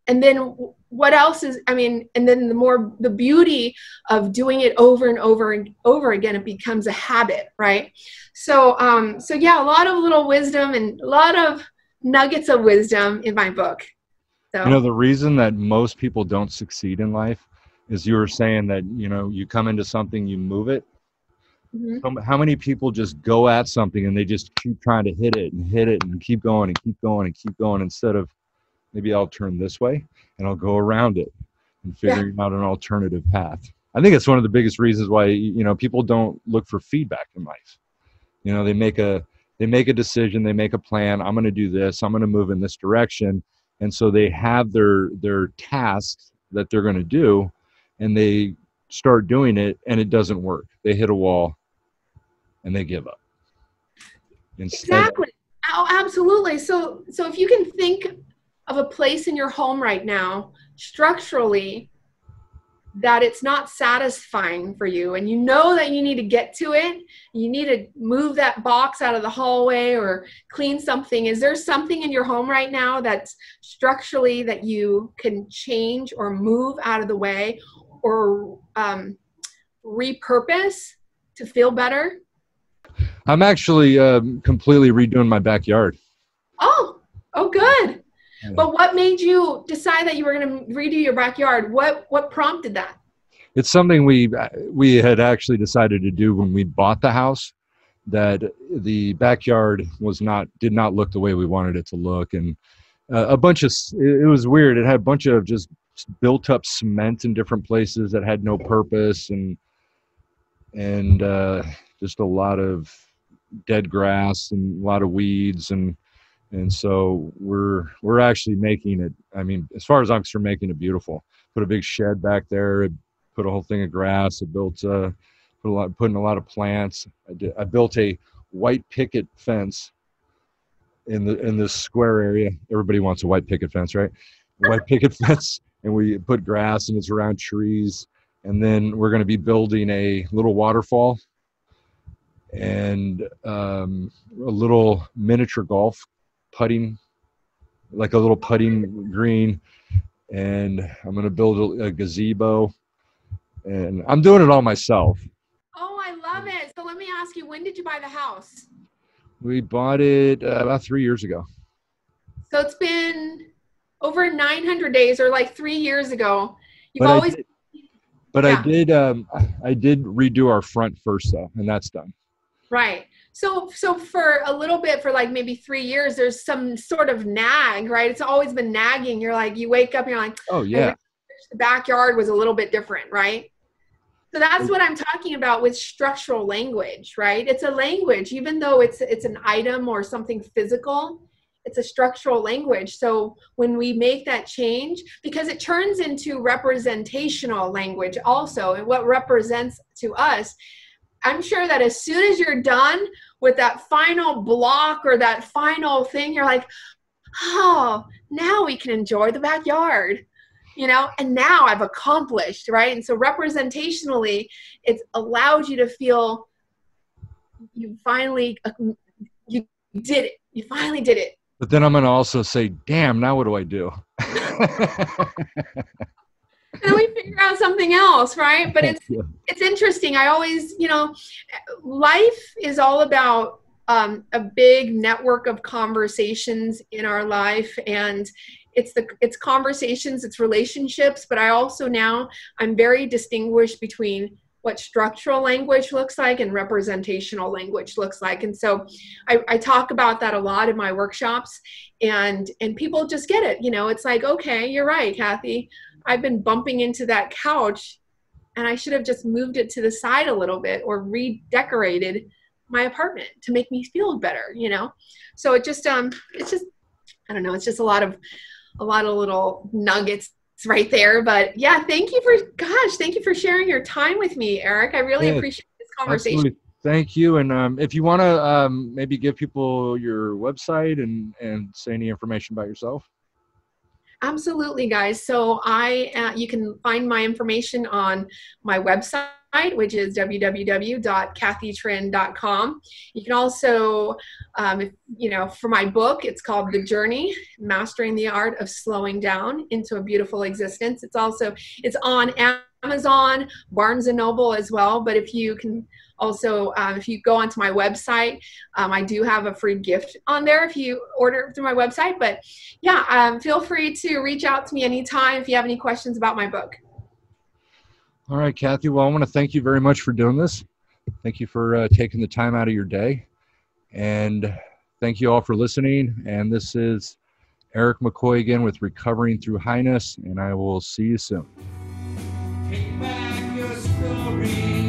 And then what else is, and then the beauty of doing it over and over and over again, it becomes a habit, right? So yeah, a lot of little wisdom and a lot of nuggets of wisdom in my book. So, You know, the reason that most people don't succeed in life is you were saying that, you know, you come into something, you move it. mhm. How many people just go at something and they just keep trying to hit it and keep going and keep going and keep going, instead of maybe I'll turn this way and I'll go around it and Yeah, figuring out an alternative path. I think it's one of the biggest reasons why, you know, people don't look for feedback in life. You know, they make a decision, they make a plan. I'm going to do this. I'm going to move in this direction. And so they have their tasks that they're going to do, and they start doing it and it doesn't work. They hit a wall and they give up. Instead, exactly. Oh, absolutely. So if you can think of a place in your home right now, structurally, that it's not satisfying for you, and you know that you need to get to it, you need to move that box out of the hallway or clean something. Is there something in your home right now that's structurally that you can change or move out of the way or repurpose to feel better? I'm actually completely redoing my backyard. Oh, good. Yeah. But what made you decide that you were going to redo your backyard? What prompted that? It's something we had actually decided to do when we bought the house. That the backyard did not look the way we wanted it to look, and it was weird. It had a bunch of just built up cement in different places that had no purpose, and just a lot of dead grass and a lot of weeds, and so we're actually making it. I mean, as far as I'm concerned, making it beautiful. Put a big shed back there. Put a whole thing of grass. I putting a lot of plants. I built a white picket fence in this square area. Everybody wants a white picket fence, right? White picket fence, and we put grass, and it's around trees. And then we're going to be building a little waterfall and a little miniature golf putting, like a little putting green. And I'm going to build a gazebo, and I'm doing it all myself. Oh, I love it. So let me ask you, when did you buy the house? We bought it about 3 years ago. So it's been over 900 days, or like 3 years ago. You've But always, yeah. I did redo our front first though, and that's done. Right. So for a little bit, for like maybe 3 years, there's some sort of nag, right? It's always been nagging. You're like, you wake up and you're like, Oh yeah. the backyard was a little bit different, right? So that's what I'm talking about with structural language, right? It's a language, even though it's an item or something physical, it's a structural language. So when we make that change, because it turns into representational language also, and what represents to us, I'm sure that as soon as you're done with that final block or that final thing, you're like, oh, now we can enjoy the backyard. You know, and now I've accomplished, right? And so representationally, it allows you to feel you finally, you did it. You finally did it. But then I'm going to also say, damn, now what do I do? And then we figure out something else, right? But it's interesting. I always, you know, life is all about a big network of conversations in our life, and it's conversations, it's relationships, but I also now I'm very distinguished between what structural language looks like and representational language looks like. And so I talk about that a lot in my workshops, and people just get it. You know, it's like, okay, you're right, Cathy. I've been bumping into that couch and I should have just moved it to the side a little bit or redecorated my apartment to make me feel better, you know? So it's just, I don't know, it's just a lot of little nuggets right there. But yeah, thank you for sharing your time with me, Eric. I really appreciate this conversation. Absolutely. Thank you. And if you want to maybe give people your website and say any information about yourself. Absolutely, guys. So you can find my information on my website, which is www.cathytrinh.com. You can also, for my book, it's called The Journey, Mastering the Art of Slowing Down into a Beautiful Existence. It's on Amazon, Barnes and Noble as well. But if you can also, if you go onto my website, I do have a free gift on there if you order through my website. But yeah, feel free to reach out to me anytime if you have any questions about my book. All right, Cathy. Well, I want to thank you very much for doing this. Thank you for taking the time out of your day. And thank you all for listening. And this is Eric McCoy again with Recovering Through Highness, and I will see you soon. Take back your story.